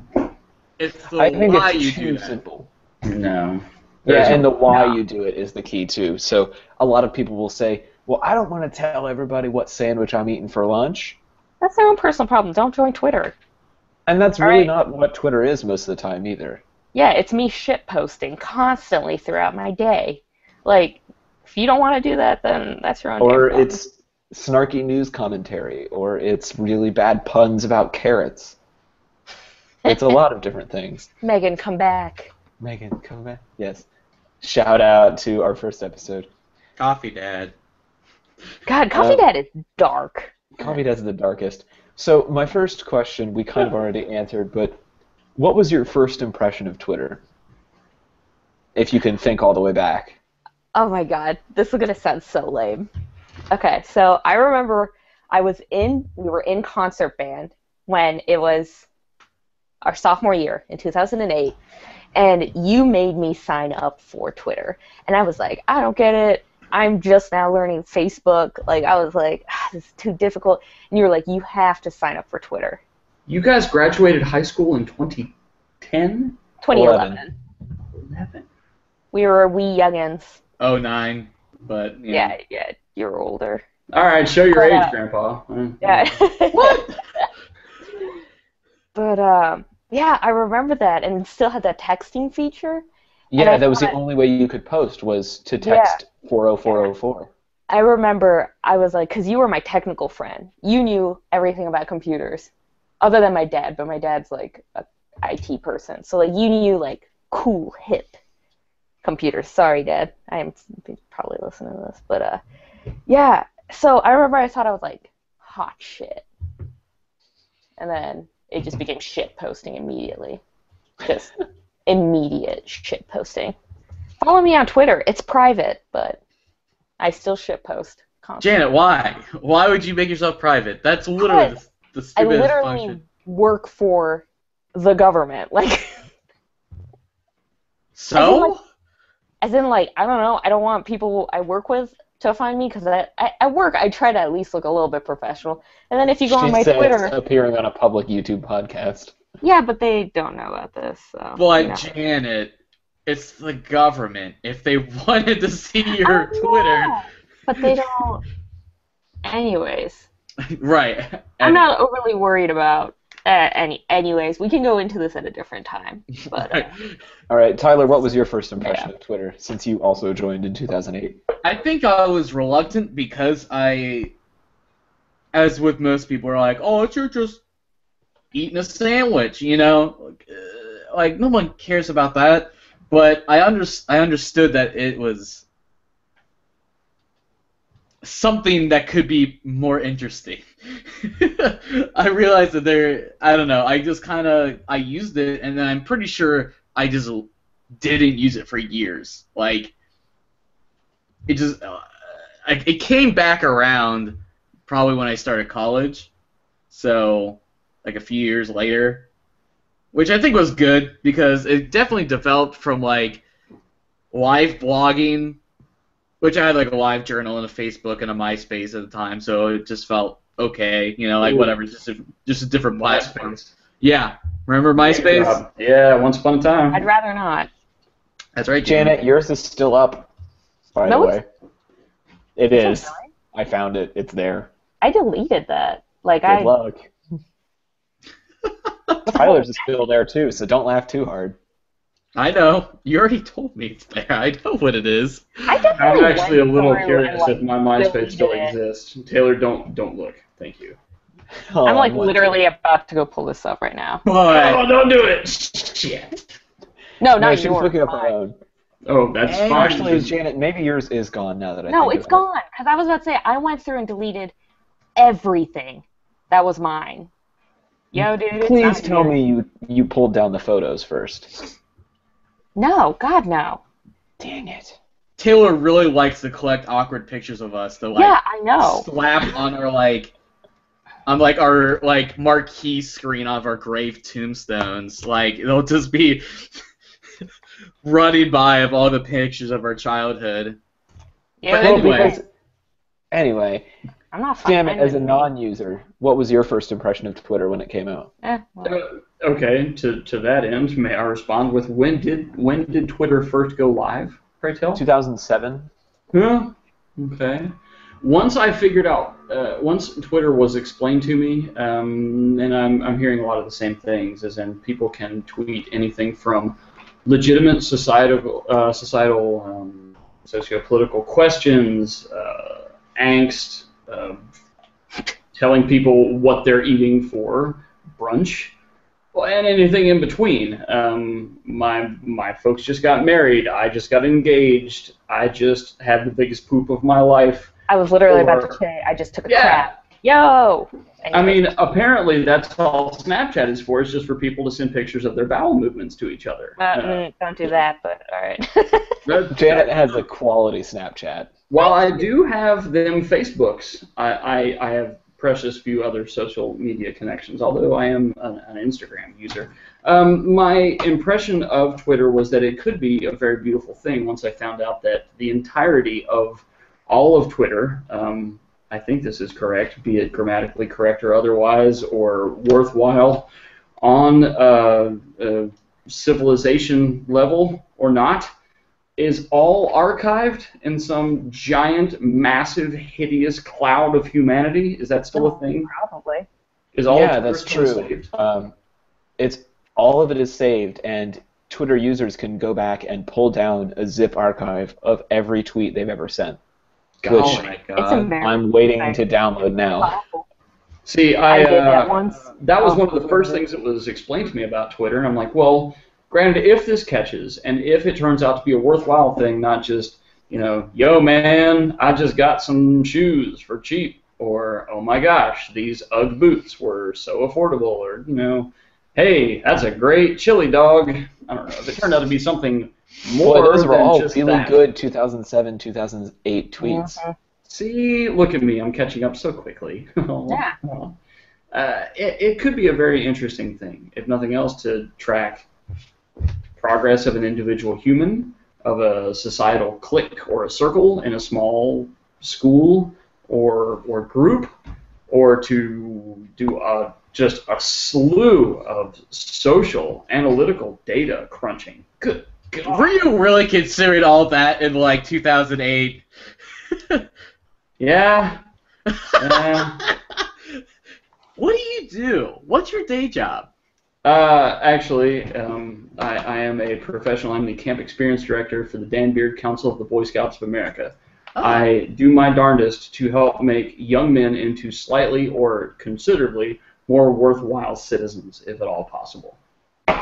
It's the I think why it's you too do that. simple. No. Yeah, and the why you do it is the key, too. So a lot of people will say, well, I don't want to tell everybody what sandwich I'm eating for lunch. That's their own personal problem. Don't join Twitter. And that's really not what Twitter is most of the time, either. Yeah, it's me shitposting constantly throughout my day. Like, if you don't want to do that, then that's your own Or damn problem. it's snarky news commentary, or it's really bad puns about carrots. It's a lot of different things. Megan, come back. Megan, come back. Yes. Shout out to our first episode. Coffee Dad. God, Coffee Dad is dark. Coffee Dad's the darkest. So my first question we kind of already answered, but what was your first impression of Twitter? If you can think all the way back. Oh my god, this is going to sound so lame. Okay, so I remember we were in concert band when it was our sophomore year in 2008, and you made me sign up for Twitter. And I was like, I don't get it. I'm just now learning Facebook. Like, I was like, this is too difficult. And you were like, you have to sign up for Twitter. You guys graduated high school in 2010? 2011. 11. We were wee youngins. 09, but yeah, you're older. All right, show your age, Grandpa. Yeah. What? But yeah, I remember that, and it still had that texting feature. Yeah, that was the only way you could post was to text 40404. I remember I was like, because you were my technical friend. You knew everything about computers, other than my dad, but my dad's like a IT person. So like you knew like cool, hip computers. Sorry, Dad. I am probably listening to this. But yeah, so I remember I thought I was like hot shit. And then it just became shit posting immediately. Just immediate shit posting. Follow me on Twitter. It's private, but I still shit post constantly. Janet, why? Why would you make yourself private? That's literally the stupidest I literally function. work for the government. Like, so? As in, like, I don't know. I don't want people I work with to find me because at work I try to at least look a little bit professional. And then if you go on my Twitter, appearing on a public YouTube podcast. Yeah, but they don't know about this. So, but Janet, it's the government. If they wanted to see your Twitter, but they don't. Anyways. Right. I'm not overly worried about. Anyways, we can go into this at a different time. But all right, Tyler, what was your first impression of Twitter since you also joined in 2008? I think I was reluctant because as with most people, are like, oh, you're just eating a sandwich, you know? Like, no one cares about that. But I understood that it was something that could be more interesting. I realized that I don't know, I used it, and then I'm pretty sure I just didn't use it for years. Like, it just, it came back around probably when I started college, so, like, a few years later, which I think was good, because it definitely developed from, like, live blogging, which I had, like, a live journal and a Facebook and a MySpace at the time, so it just felt okay, you know, like, whatever, just a different platform. Yeah. Remember MySpace? Yeah, once upon a time. I'd rather not. That's right, Janet, yours is still up. by No, the way. It Is it is. really? I found it. It's there. I deleted that. Like Good luck. What the Tyler's hell? is still there too, so don't laugh too hard. I know. You already told me it's there. I know what it is. I I'm definitely actually a went little through curious and, like, if my MySpace still deleted it. exists. Taylor, don't look. Thank you. Oh, I'm like wondering. literally about to go pull this up right now. But Oh, don't do it! Shit. No, No, not she was yours. looking up her mine. own. Oh, that's Hey. fine. Actually, Janet, maybe yours is gone now that I No, think it's of it. gone. Because I was about to say I went through and deleted everything that was mine. Yo, dude, it's Please not tell here. me you pulled down the photos first. No, God, no. Dang it. Taylor really likes to collect awkward pictures of us to Yeah, I know. slap on our marquee screen of our grave tombstones. Like it'll just be running by of all the pictures of our childhood. Yeah, But Well, anyway. because, anyway, I'm not damn it, finding as a it. non-user, what was your first impression of Twitter when it came out? Well, Okay, to that end, may I respond with when did Twitter first go live? Pray tell. 2007? Huh? Okay. Once I figured out, once Twitter was explained to me, and I'm hearing a lot of the same things, as in people can tweet anything from legitimate societal socio-political questions, angst, telling people what they're eating for brunch, well, and anything in between. My folks just got married. I just got engaged. I just had the biggest poop of my life. I was literally about to Or- say I just took a Yeah. crap. Yo! I mean, apparently that's all Snapchat is for. It's just for people to send pictures of their bowel movements to each other. Don't do that, but alright. Janet has a quality Snapchat. While I do have them Facebooks, I have precious few other social media connections, although I am an Instagram user. My impression of Twitter was that it could be a very beautiful thing once I found out that the entirety of all of Twitter, I think this is correct, be it grammatically correct or otherwise, or worthwhile, on a civilization level or not, is all archived in some giant, massive, hideous cloud of humanity. Is that still a thing? Probably. Is all Yeah, of Twitter that's still true. saved? It's all of it is saved, and Twitter users can go back and pull down a zip archive of every tweet they've ever sent. Oh Which my It's god. embarrassing. I'm waiting to download now. See, I did that once. that was Oh. one of the first things that was explained to me about Twitter, and I'm like, well, granted, if this catches, and if it turns out to be a worthwhile thing, not just, yo man, I just got some shoes for cheap, or oh my gosh, these UGG boots were so affordable, or hey, that's a great chili dog. I don't know. If it turned out to be something more Boy, those were than all just really that. good 2007, 2008 tweets. Mhm. See, look at me. I'm catching up so quickly. Yeah. It could be a very interesting thing, if nothing else, to track progress of an individual human, of a societal clique or a circle in a small school or group, or to do just a slew of social analytical data crunching. Good God. Were you really considering all that in like 2008? Yeah. What do you do? What's your day job? Actually, I am a professional. I'm the camp experience director for the Dan Beard Council of the Boy Scouts of America. Oh. I do my darndest to help make young men into slightly or considerably more worthwhile citizens, if at all possible.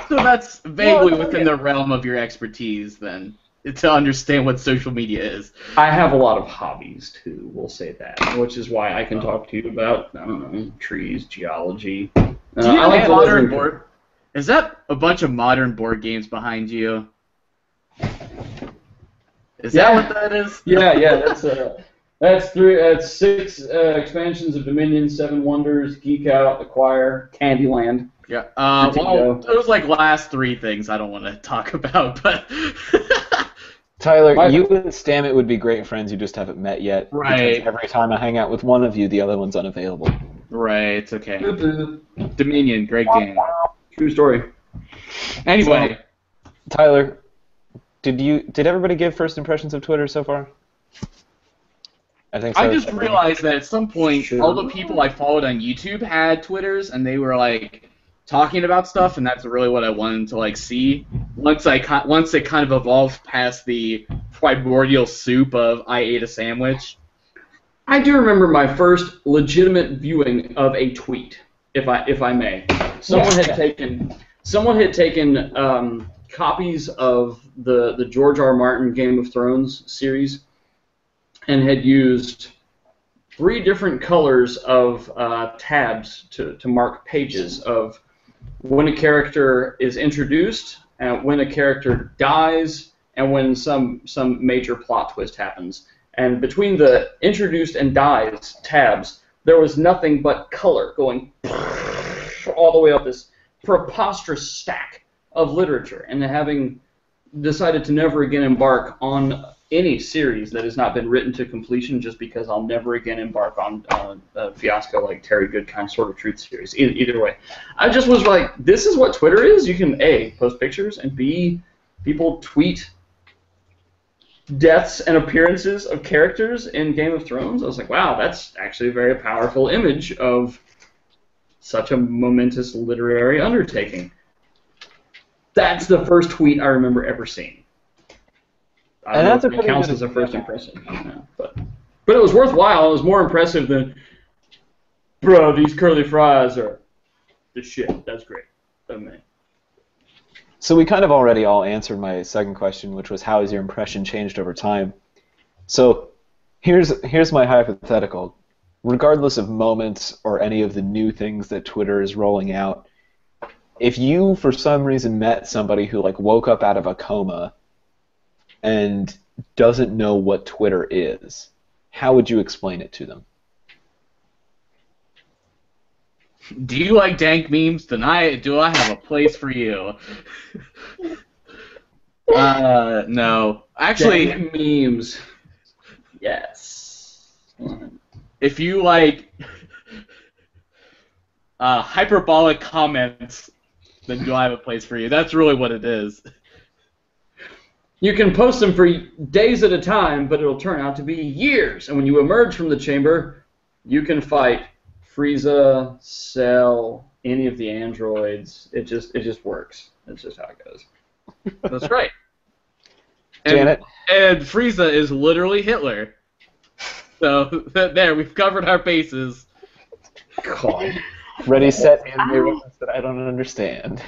So that's vaguely Well, within the realm of your expertise, then, to understand what social media is. I have a lot of hobbies, too, we'll say that, which is why I can talk to you about, I don't know, trees, geology. Do you I have like a to live modern in- board? Is that a bunch of modern board games behind you? Is that what that is? Yeah, that's 6 expansions of Dominion, 7 Wonders, Geek Out, Acquire, Candyland. Yeah. Good to Well, go. those last 3 things I don't want to talk about, but Tyler, My- you and Stamat would be great friends. You just haven't met yet. Right. Because every time I hang out with one of you, the other one's unavailable. right, okay. Dominion, great game. True story. Anyway, Tyler, did everybody give first impressions of Twitter so far? I think so. I just realized that at some point, Sure. all the people I followed on YouTube had Twitters, and they were like talking about stuff, and that's really what I wanted to like see. Once it kind of evolved past the primordial soup of I ate a sandwich. I do remember my first legitimate viewing of a tweet, if I may. Someone had taken copies of the George R. R. Martin Game of Thrones series and had used 3 different colors of tabs to mark pages of when a character is introduced, and when a character dies, and when some major plot twist happens. And between the introduced and dies tabs, there was nothing but color going all the way up this preposterous stack of literature. And having decided to never again embark on any series that has not been written to completion, just because I'll never again embark on a fiasco like Terry Goodkind Sword of Truth series. Either way, I just was like, this is what Twitter is. You can A, post pictures, and B, people tweet deaths and appearances of characters in Game of Thrones. I was like, wow, that's actually a very powerful image of such a momentous literary undertaking. That's the first tweet I remember ever seeing. I don't know if it counts as a first impression. Yeah, but it was worthwhile. It was more impressive than, bro, these curly fries are the shit. That's great. Amazing. So we kind of already all answered my second question, which was how has your impression changed over time? So here's my hypothetical. Regardless of moments or any of the new things that Twitter is rolling out, if you for some reason met somebody who like woke up out of a coma and doesn't know what Twitter is, how would you explain it to them? Do you like dank memes? Then do I have a place for you? No. Actually, Dank memes. Yes. if you like hyperbolic comments, then do I have a place for you? That's really what it is. You can post them for days at a time, but it'll turn out to be years. And when you emerge from the chamber, you can fight Frieza, Cell, any of the androids. It just works. That's just how it goes. That's right. Janet? And Frieza is literally Hitler. So there, we've covered our bases. God. Ready, set, anime reference that I don't understand.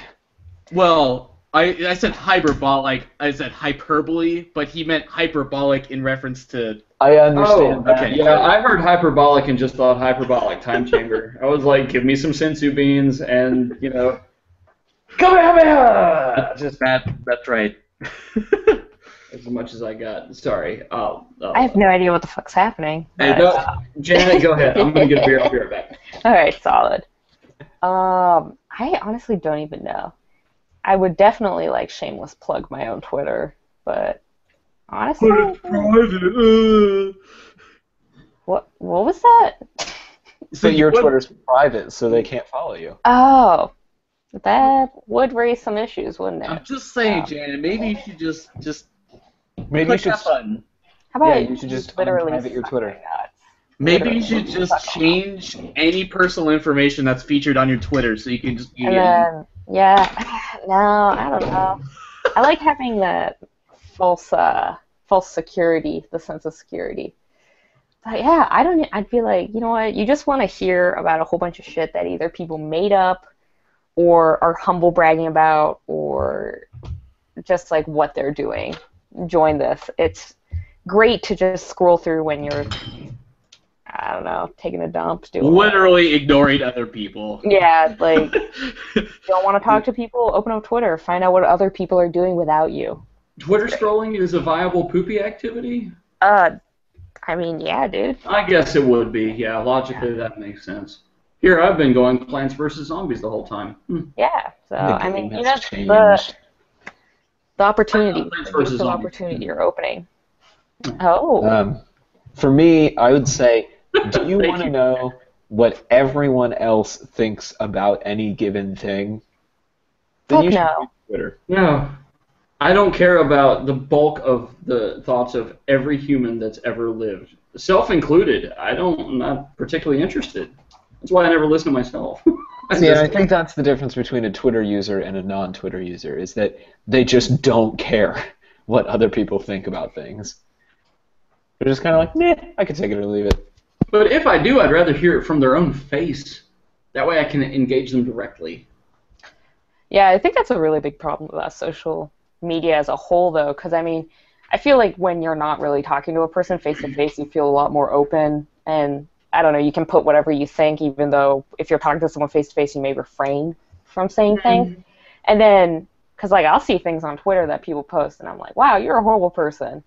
Well, I said hyperbolic. I said hyperbole, but he meant hyperbolic in reference to. I understand that. Okay. Yeah, I heard hyperbolic and just thought hyperbolic time chamber. I was like, give me some sensu beans and, come here! Just That's right. as much as I got. Sorry. I have no idea what the fuck's happening. Hey, no, Janet, go ahead. I'm going to get a beer. I'll be right back. All right, solid. I honestly don't even know. I would definitely like shameless plug my own Twitter, but honestly, what was that? So your Twitter's private, so they can't follow you. Oh, that would raise some issues, wouldn't it? I'm just saying, Janet. Maybe you should just Maybe you click should. that button. How about Yeah, you should just literally unprivate your suck Twitter. my nuts? Maybe you should just change any personal information that's featured on your Twitter, so you can just. And then, no, I don't know. I like having that false security, the sense of security. But yeah, I'd be like, you know what? You just want to hear about a whole bunch of shit that either people made up, or are humble bragging about, or just like what they're doing. Join this. It's great to just scroll through when you're, I don't know, taking a dump, doing literally ignoring other people. Yeah, like, you don't want to talk to people? Open up Twitter. Find out what other people are doing without you. Twitter scrolling is a viable poopy activity? I mean, yeah, dude. I guess it would be. Yeah, logically that makes sense. Here, I've been going Plants vs. Zombies the whole time. Yeah, so, The I game mean, has the opportunity, Plants the vs. use of Zombies. opportunity you're opening. Oh. For me, I would say, do you Thank want to you. know what everyone else thinks about any given thing? Then Fuck you should no. use Twitter. No. I don't care about the bulk of the thoughts of every human that's ever lived, self included. I'm not particularly interested. That's why I never listen to myself. See, and I think that's the difference between a Twitter user and a non-Twitter user, is that they just don't care what other people think about things. They're just kind of like, nah, I can take it or leave it. But if I do, I'd rather hear it from their own face. That way I can engage them directly. Yeah, I think that's a really big problem about social media as a whole, though, because, I mean, I feel like when you're not really talking to a person face-to-face, you feel a lot more open, and, I don't know, you can put whatever you think, even though if you're talking to someone face-to-face, you may refrain from saying things. And then, because, like, I'll see things on Twitter that people post, and I'm like, wow, you're a horrible person.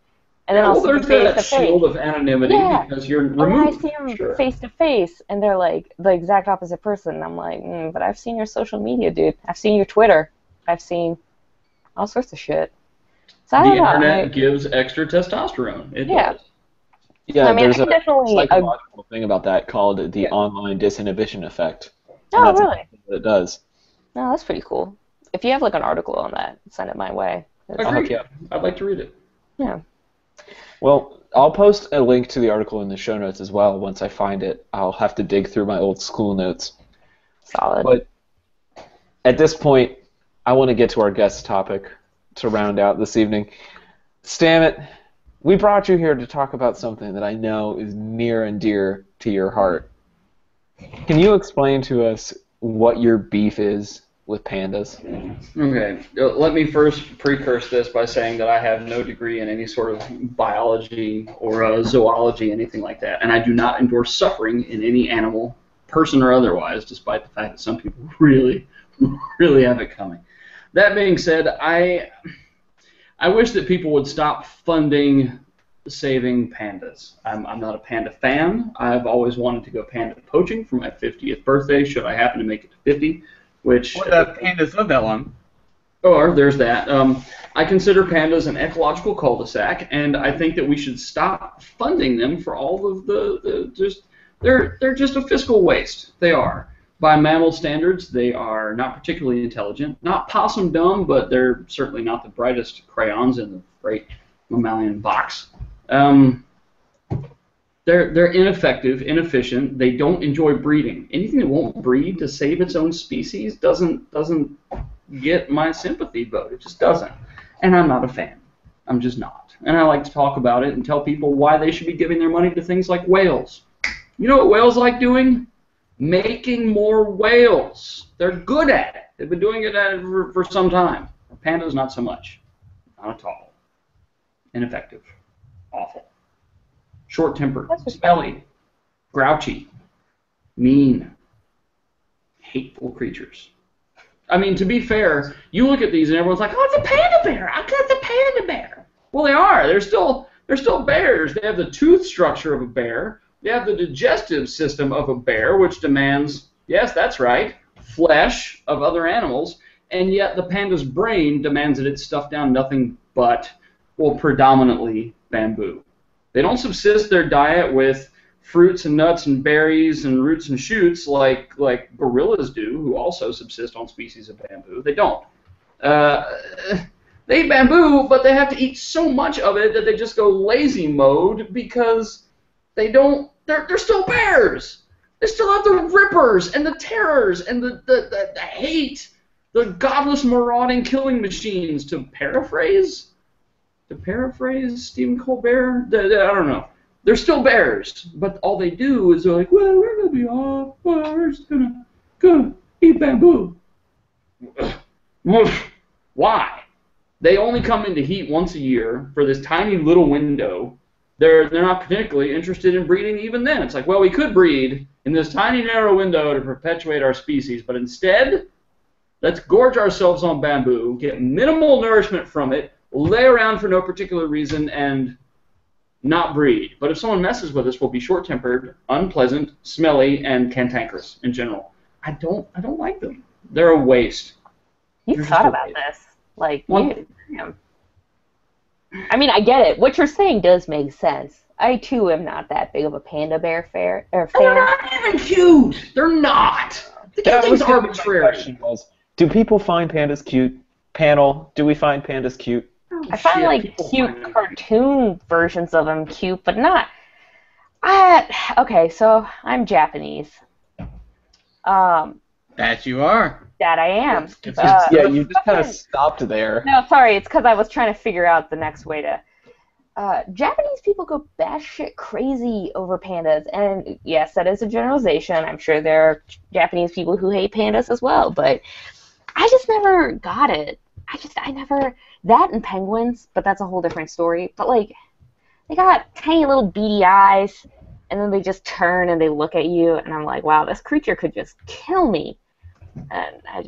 And then I'll see them face-to-face. Shield of anonymity because you're removed. And then I see them face-to-face, and they're like the exact opposite person. And I'm like, but I've seen your social media, dude. I've seen your Twitter. I've seen all sorts of shit. So the internet gives extra testosterone. It does. Yeah, I mean, there's a psychological thing about that called the online disinhibition effect. Oh, really? What it does. No, that's pretty cool. If you have like an article on that, send it my way. I'd like to read it. Yeah. Well, I'll post a link to the article in the show notes as well once I find it. I'll have to dig through my old school notes. Solid. But at this point, I want to get to our guest topic to round out this evening. Stamat, we brought you here to talk about something that I know is near and dear to your heart. Can you explain to us what your beef is with pandas? Okay, let me first precurse this by saying that I have no degree in any sort of biology or zoology, anything like that, and I do not endorse suffering in any animal, person or otherwise, despite the fact that some people really, really have it coming. That being said, I wish that people would stop funding saving pandas. I'm not a panda fan. I've always wanted to go panda poaching for my 50th birthday, should I happen to make it to 50. Which pandas live that long. Or there's that. I consider pandas an ecological cul-de-sac, and I think that we should stop funding them for all of they're just a fiscal waste. They are. By mammal standards, they are not particularly intelligent. Not possum dumb, but they're certainly not the brightest crayons in the great mammalian box. They're ineffective, inefficient. They don't enjoy breeding. Anything that won't breed to save its own species doesn't get my sympathy vote. It just doesn't. And I'm not a fan. I'm just not. And I like to talk about it and tell people why they should be giving their money to things like whales. You know what whales like doing? Making more whales. They're good at it. They've been doing it for some time. Pandas, not so much. Not at all. Ineffective. Awful. Short-tempered, smelly, grouchy, mean, hateful creatures. I mean, to be fair, you look at these and everyone's like, "Oh, it's a panda bear! I got the panda bear." Well, they are. They're still bears. They have the tooth structure of a bear. They have the digestive system of a bear, which demands, yes, that's right, flesh of other animals. And yet the panda's brain demands that it's stuffed down nothing but, well, predominantly bamboo. They don't subsist their diet with fruits and nuts and berries and roots and shoots like gorillas do, who also subsist on species of bamboo. They don't. They eat bamboo, but they have to eat so much of it that they just go lazy mode because they don't. They're still bears. They still have the rippers and the terrors and the hate, the godless marauding killing machines. To paraphrase Stephen Colbert, I don't know. They're still bears, but all they do is they're like, well, we're gonna be off. Well, we're just gonna eat bamboo. Why? They only come into heat once a year for this tiny little window. They're not particularly interested in breeding even then. It's like, well, we could breed in this tiny narrow window to perpetuate our species, but instead, let's gorge ourselves on bamboo, get minimal nourishment from it, lay around for no particular reason, and not breed. But if someone messes with us, we'll be short-tempered, unpleasant, smelly, and cantankerous in general. I don't like them. They're a waste. You've thought about this. Like, damn. I mean, I get it. What you're saying does make sense. I, too, am not that big of a panda bear fan. They're not even cute. They're not. The thing's arbitrary. My question was, do people find pandas cute? panel, do we find pandas cute? I find Shit, like people cute find them cartoon versions of them cute, but not. Okay, so I'm Japanese. That you are. That I am. It's just- Yeah, you just kind of stopped there. No, sorry, it's because I was trying to figure out the next way to. Japanese people go batshit crazy over pandas, and yes, that is a generalization. I'm sure there are Japanese people who hate pandas as well, but I just never got it. I never that and penguins, but that's a whole different story. But like, they got tiny little beady eyes, and then they just turn and they look at you, and I'm like, wow, this creature could just kill me. And I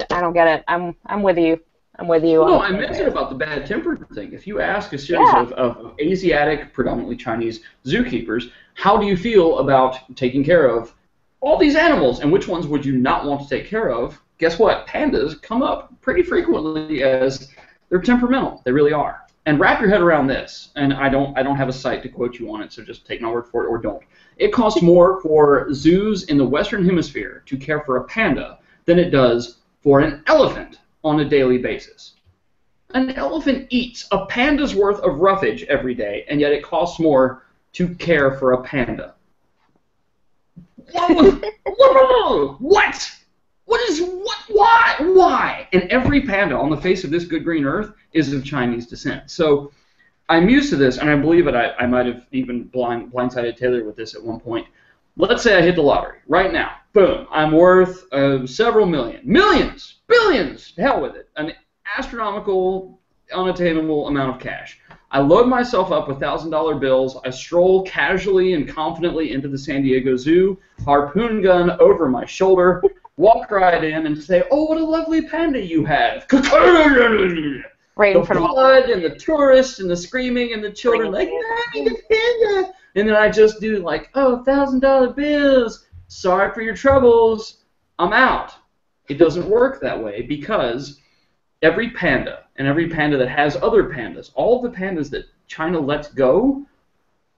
don't get it. I'm with you. I'm with you. No, on I the mentioned pandas. about the bad tempered thing. If you ask a series of Asiatic, predominantly Chinese zookeepers, how do you feel about taking care of all these animals, and which ones would you not want to take care of? Guess what? Pandas come up pretty frequently as they're temperamental. They really are. And wrap your head around this. And I don't have a site to quote you on it, so just take my word for it or don't. It costs more for zoos in the Western Hemisphere to care for a panda than it does for an elephant on a daily basis. An elephant eats a panda's worth of roughage every day, and yet it costs more to care for a panda. What? Why? Why? And every panda on the face of this good green earth is of Chinese descent. So I'm used to this, and I believe it. I might have even blindsided Taylor with this at one point. Let's say I hit the lottery right now. Boom. I'm worth several millions, billions, to hell with it. An astronomical, unattainable amount of cash. I load myself up with $1,000 bills. I stroll casually and confidently into the San Diego Zoo, harpoon gun over my shoulder, walk right in and say, "Oh, what a lovely panda you have." Right in The front of blood and the tourists and the screaming and the children like, "Mommy, the panda." And then I just do like, "Oh, $1,000 bills. Sorry for your troubles. I'm out." It doesn't work that way because every panda and every panda that has other pandas, all of the pandas that China lets go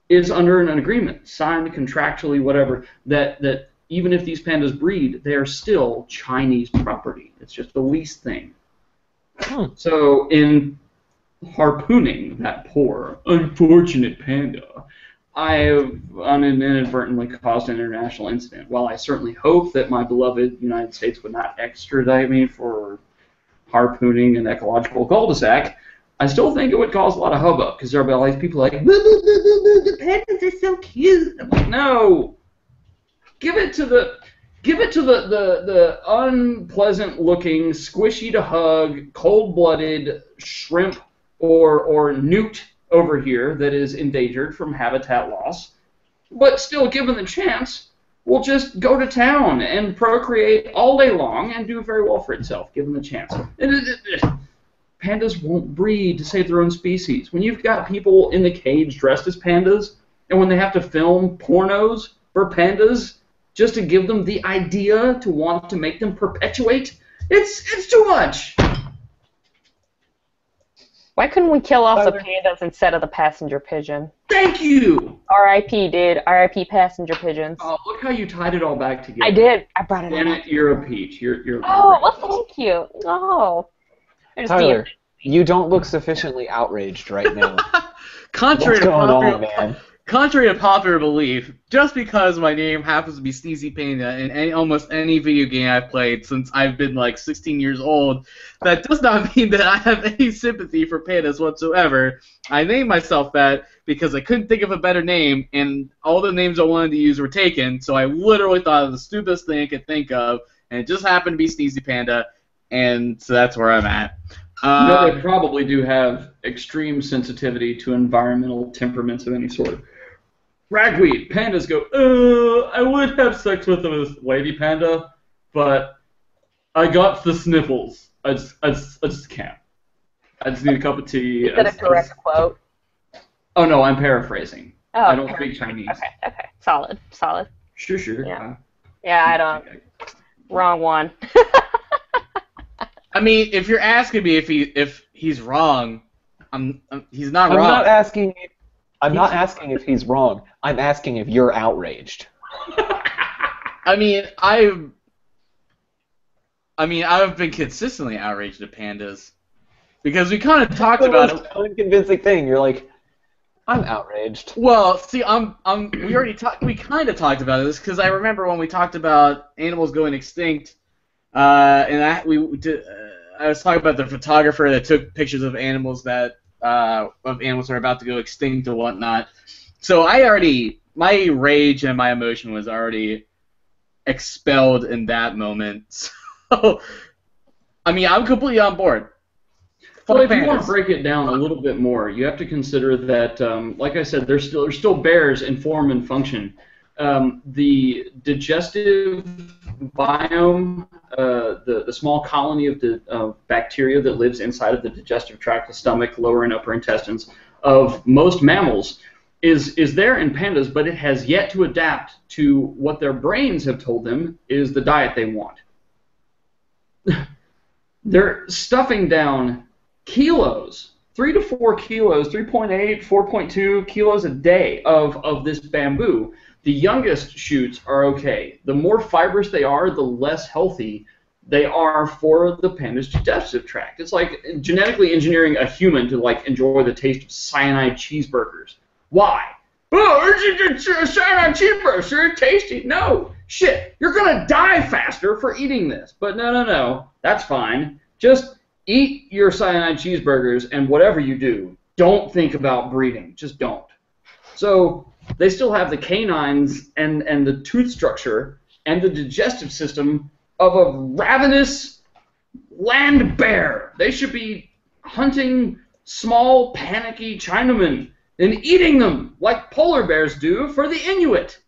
is under an agreement, signed contractually, whatever, that even if these pandas breed, they are still Chinese property. It's just the least thing. So in harpooning that poor, unfortunate panda, I have inadvertently caused an international incident. While I certainly hope that my beloved United States would not extradite me for harpooning an ecological cul-de-sac, I still think it would cause a lot of hubbub, because there will be all these people like, the pandas are so cute. I'm like, no. Give it to the unpleasant-looking, squishy-to-hug, cold-blooded shrimp or newt over here that is endangered from habitat loss. But still, given the chance, will just go to town and procreate all day long and do very well for itself, given the chance. Pandas won't breed to save their own species. When you've got people in the cage dressed as pandas, and when they have to film pornos for pandas just to give them the idea to want to make them perpetuate, it's too much. Why couldn't we kill off the pandas instead of the passenger pigeon? Thank you. R.I.P. dude. R.I.P. passenger pigeons. Oh, look how you tied it all back together. I did. I brought it Damn up. it, you're a peach. You're Oh, well, thank you. Oh. Tyler, you don't look sufficiently outraged right now. Contrary What's to going popular, on, man? Contrary to popular belief, just because my name happens to be Sneezy Panda in almost any video game I've played since I've been like 16 years old, that does not mean that I have any sympathy for pandas whatsoever. I named myself that because I couldn't think of a better name, and all the names I wanted to use were taken, so I literally thought of the stupidest thing I could think of, and it just happened to be Sneezy Panda, and so that's where I'm at. They probably do have extreme sensitivity to environmental temperaments of any sort. Ragweed, pandas go, I would have sex with a lady panda, but I got the sniffles. I just can't. I just need a cup of tea. Is that a direct quote? Oh, no, I'm paraphrasing. Oh, I don't speak Chinese. Okay. Solid. Sure. Yeah. Yeah, I don't. Wrong one. I mean, if you're asking me if he's wrong, he's not wrong. I'm not asking if he's wrong. I'm asking if you're outraged. I mean, I mean, I've been consistently outraged at pandas because we kind of talked The about most it. unconvincing thing. You're like, I'm outraged. Well, see, we kind of talked about this because I remember when we talked about animals going extinct, I was talking about the photographer that took pictures of animals that are about to go extinct or whatnot. So my rage and my emotion was already expelled in that moment. So, I mean, I'm completely on board. Well, Fuck if you want to pandas. break it down a little bit more, you have to consider that, like I said, there's still bears in form and function. The digestive biome, the small colony of the bacteria that lives inside of the digestive tract, the stomach, lower and upper intestines of most mammals, is there in pandas, but it has yet to adapt to what their brains have told them is the diet they want. They're stuffing down kilos, 3 to 4 kilos, 3.8, 4.2 kilos a day of this bamboo. The youngest shoots are okay. The more fibrous they are, the less healthy they are for the panda's digestive tract. It's like genetically engineering a human to like enjoy the taste of cyanide cheeseburgers. Why? Oh, it's a cyanide cheeseburger, sure, tasty. No, shit, you're gonna die faster for eating this. But no, that's fine. Just eat your cyanide cheeseburgers, and whatever you do, don't think about breeding. Just don't. So they still have the canines and the tooth structure and the digestive system of a ravenous land bear. They should be hunting small, panicky Chinamen and eating them like polar bears do for the Inuit.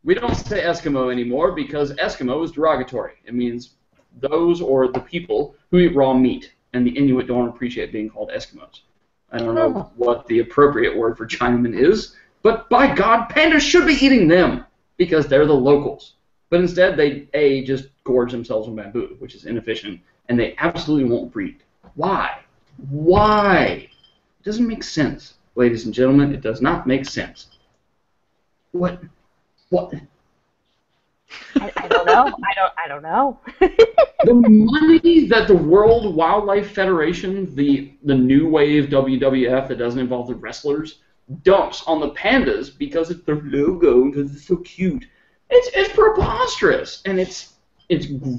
We don't say Eskimo anymore because Eskimo is derogatory. It means those or the people who eat raw meat, and the Inuit don't appreciate being called Eskimos. I don't know what the appropriate word for Chinaman is, but by God, pandas should be eating them because they're the locals. But instead, they just gorge themselves on bamboo, which is inefficient, and they absolutely won't breed. Why? Why? It doesn't make sense, ladies and gentlemen. It does not make sense. What? I don't know. I don't know. The money that the World Wildlife Federation, the new wave WWF that doesn't involve the wrestlers, dumps on the pandas because it's their logo, because it's so cute. It's preposterous, and it's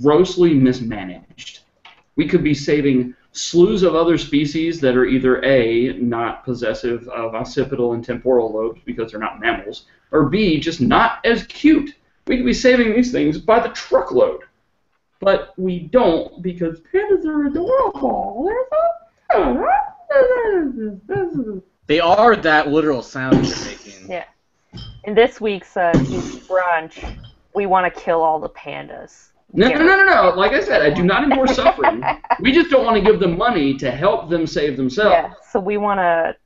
grossly mismanaged. We could be saving slews of other species that are either A, not possessive of occipital and temporal lobes because they're not mammals, or B, just not as cute. We could be saving these things by the truckload. But we don't because pandas are adorable. They are that literal sound you're making. Yeah. In this week's brunch, we want to kill all the pandas. No. Like I said, I do not endorse suffering. We just don't want to give them money to help them save themselves. Yeah, so we want to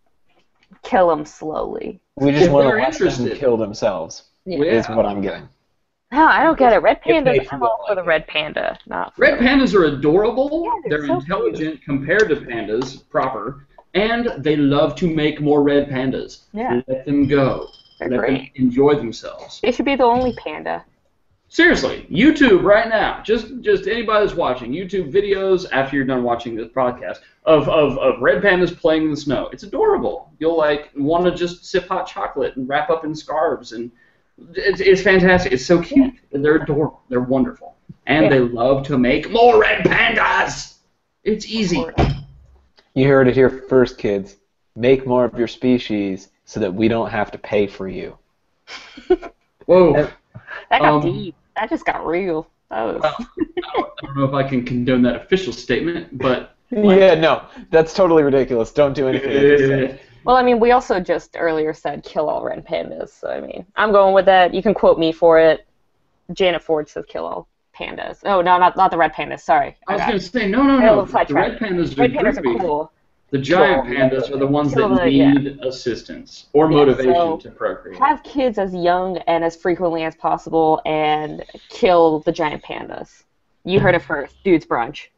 kill them slowly. We just If want to they're let them interested. kill themselves, is what I'm getting. No, I don't get it. Red If they pandas, I'm all for the red panda. Not for Red pandas are adorable. Yeah, they're they're so intelligent compared to pandas proper, and they love to make more red pandas. Yeah. Let them go. They're Let great. them enjoy themselves. They should be the only panda. Seriously, YouTube right now. Just anybody that's watching YouTube videos after you're done watching this podcast of red pandas playing in the snow. It's adorable. You'll like want to just sip hot chocolate and wrap up in scarves, and it's fantastic. It's so cute. They're adorable. They're wonderful, and they love to make more red pandas. It's easy. You heard it here first, kids. Make more of your species so that we don't have to pay for you. Whoa. That got deep. That just got real. That was... Well, I don't know if I can condone that official statement, but... Yeah, no, that's totally ridiculous. Don't do anything. Well, I mean, we also just earlier said kill all red pandas, so I mean, I'm going with that. You can quote me for it. Janet Ford says kill all pandas. Oh, no, not the red pandas, sorry. I was going to say, no. The red pandas are cool. The giant pandas are the ones that need assistance or motivation to procreate. Have kids as young and as frequently as possible and kill the giant pandas. You heard it first. Dude's Brunch.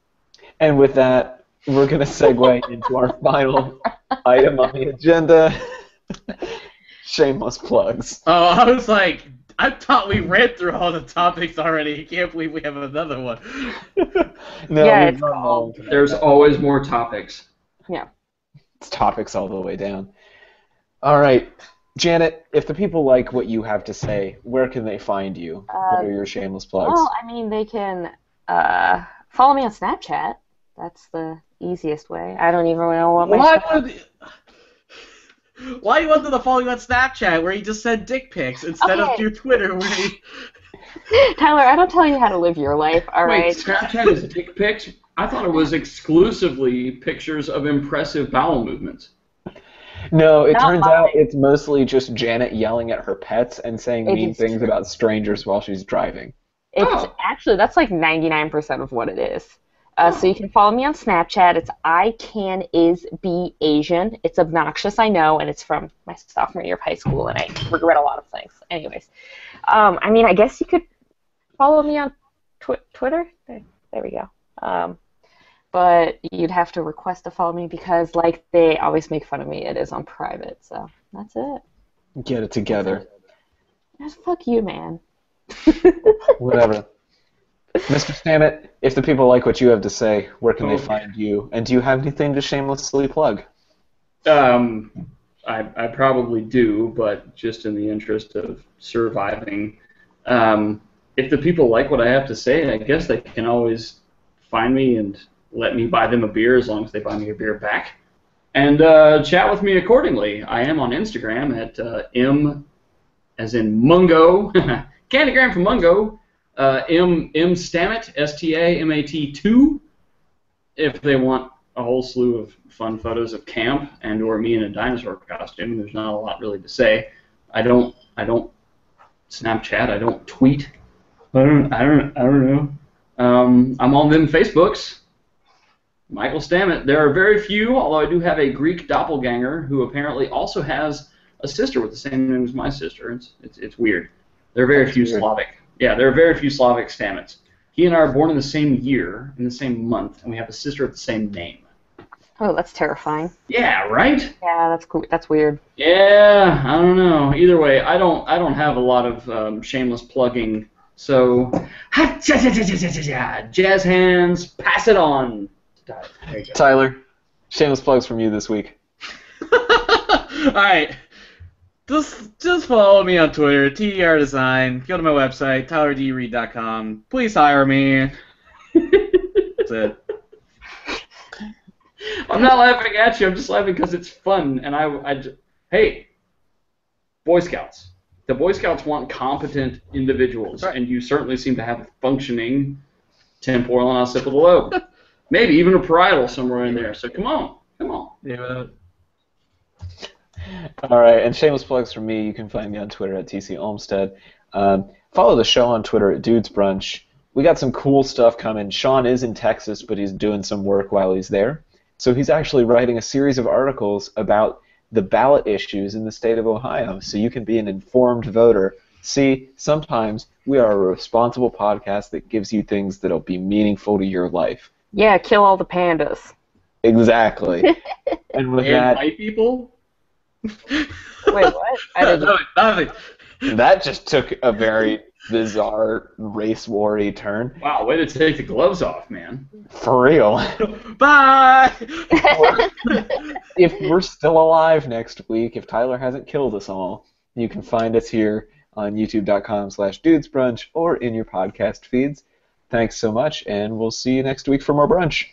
And with that, we're going to segue into our final item on the agenda. Shameless plugs. Oh, I was like, I thought we read through all the topics already. I can't believe we have another one. No, Yeah, we've it's gone called. long tonight. There's always more topics. Yeah. It's topics all the way down. All right, Janet, if the people like what you have to say, where can they find you? What are your shameless plugs? Well, I mean, they can follow me on Snapchat. That's the easiest way. I don't even know what my. Why you wanted to follow you on Snapchat where he just sent dick pics instead of Okay. your Twitter where he... Tyler, I don't tell you how to live your life, all Wait, right? Snapchat is dick pics? I thought it was exclusively pictures of impressive bowel movements. No, it Not turns mine. out it's mostly just Janet yelling at her pets and saying It mean is things true. about strangers while she's driving. It's Oh. actually that's like 99% of what it is. So you can follow me on Snapchat. It's ICanIsBeAsian. It's obnoxious, I know, and it's from my sophomore year of high school, and I regret a lot of things. Anyways, I mean, I guess you could follow me on Twitter. There we go. But you'd have to request to follow me because, like, they always make fun of me. It is on private, so that's it. Get it together. Just fuck you, man. Whatever. Mr. Stamat, if the people like what you have to say, where can they Okay. find you? And do you have anything to shamelessly plug? I probably do, but just in the interest of surviving. If the people like what I have to say, I guess they can always find me and let me buy them a beer as long as they buy me a beer back. And chat with me accordingly. I am on Instagram at M as in Mungo, Candygram from Mungo, M Stamat, Stamat 2. If they want a whole slew of fun photos of camp and or me in a dinosaur costume, there's not a lot really to say. I don't Snapchat. I don't tweet. I don't know. I'm on them Facebooks. Michael Stamat. There are very few, although I do have a Greek doppelganger who apparently also has a sister with the same name as my sister. It's weird. There are very few weird. Slavic. Yeah, there are very few Slavic Stamats. He and I are born in the same year, in the same month, and we have a sister with the same name. Oh, that's terrifying. Yeah, right? Yeah, that's cool. That's weird. Yeah, I don't know. Either way, I don't have a lot of shameless plugging. So, jazz hands, pass it on. There you go. Tyler, shameless plugs from you this week. Alright. Just follow me on Twitter, TDR Design. Go to my website, tylerdreed.com. Please hire me. That's it. I'm not laughing at you. I'm just laughing because it's fun. And hey, Boy Scouts. The Boy Scouts want competent individuals, Right. and you certainly seem to have a functioning temporal and occipital lobe. Maybe even a parietal somewhere in there. So come on. Yeah. All right, and shameless plugs from me. You can find me on Twitter at TC Olmstead. Follow the show on Twitter at Dudes Brunch. We got some cool stuff coming. Shaun is in Texas, but he's doing some work while he's there. So he's actually writing a series of articles about the ballot issues in the state of Ohio, so you can be an informed voter. See, sometimes we are a responsible podcast that gives you things that'll be meaningful to your life. Yeah, kill all the pandas. Exactly. And with And that, white people? Wait, what? I didn't. Nothing. that just took a very bizarre race war-y turn. Wow, way to take the gloves off, man. For real. Bye! If we're still alive next week, if Tyler hasn't killed us all, you can find us here on youtube.com/dudesbrunch or in your podcast feeds. Thanks so much, and we'll see you next week for more brunch.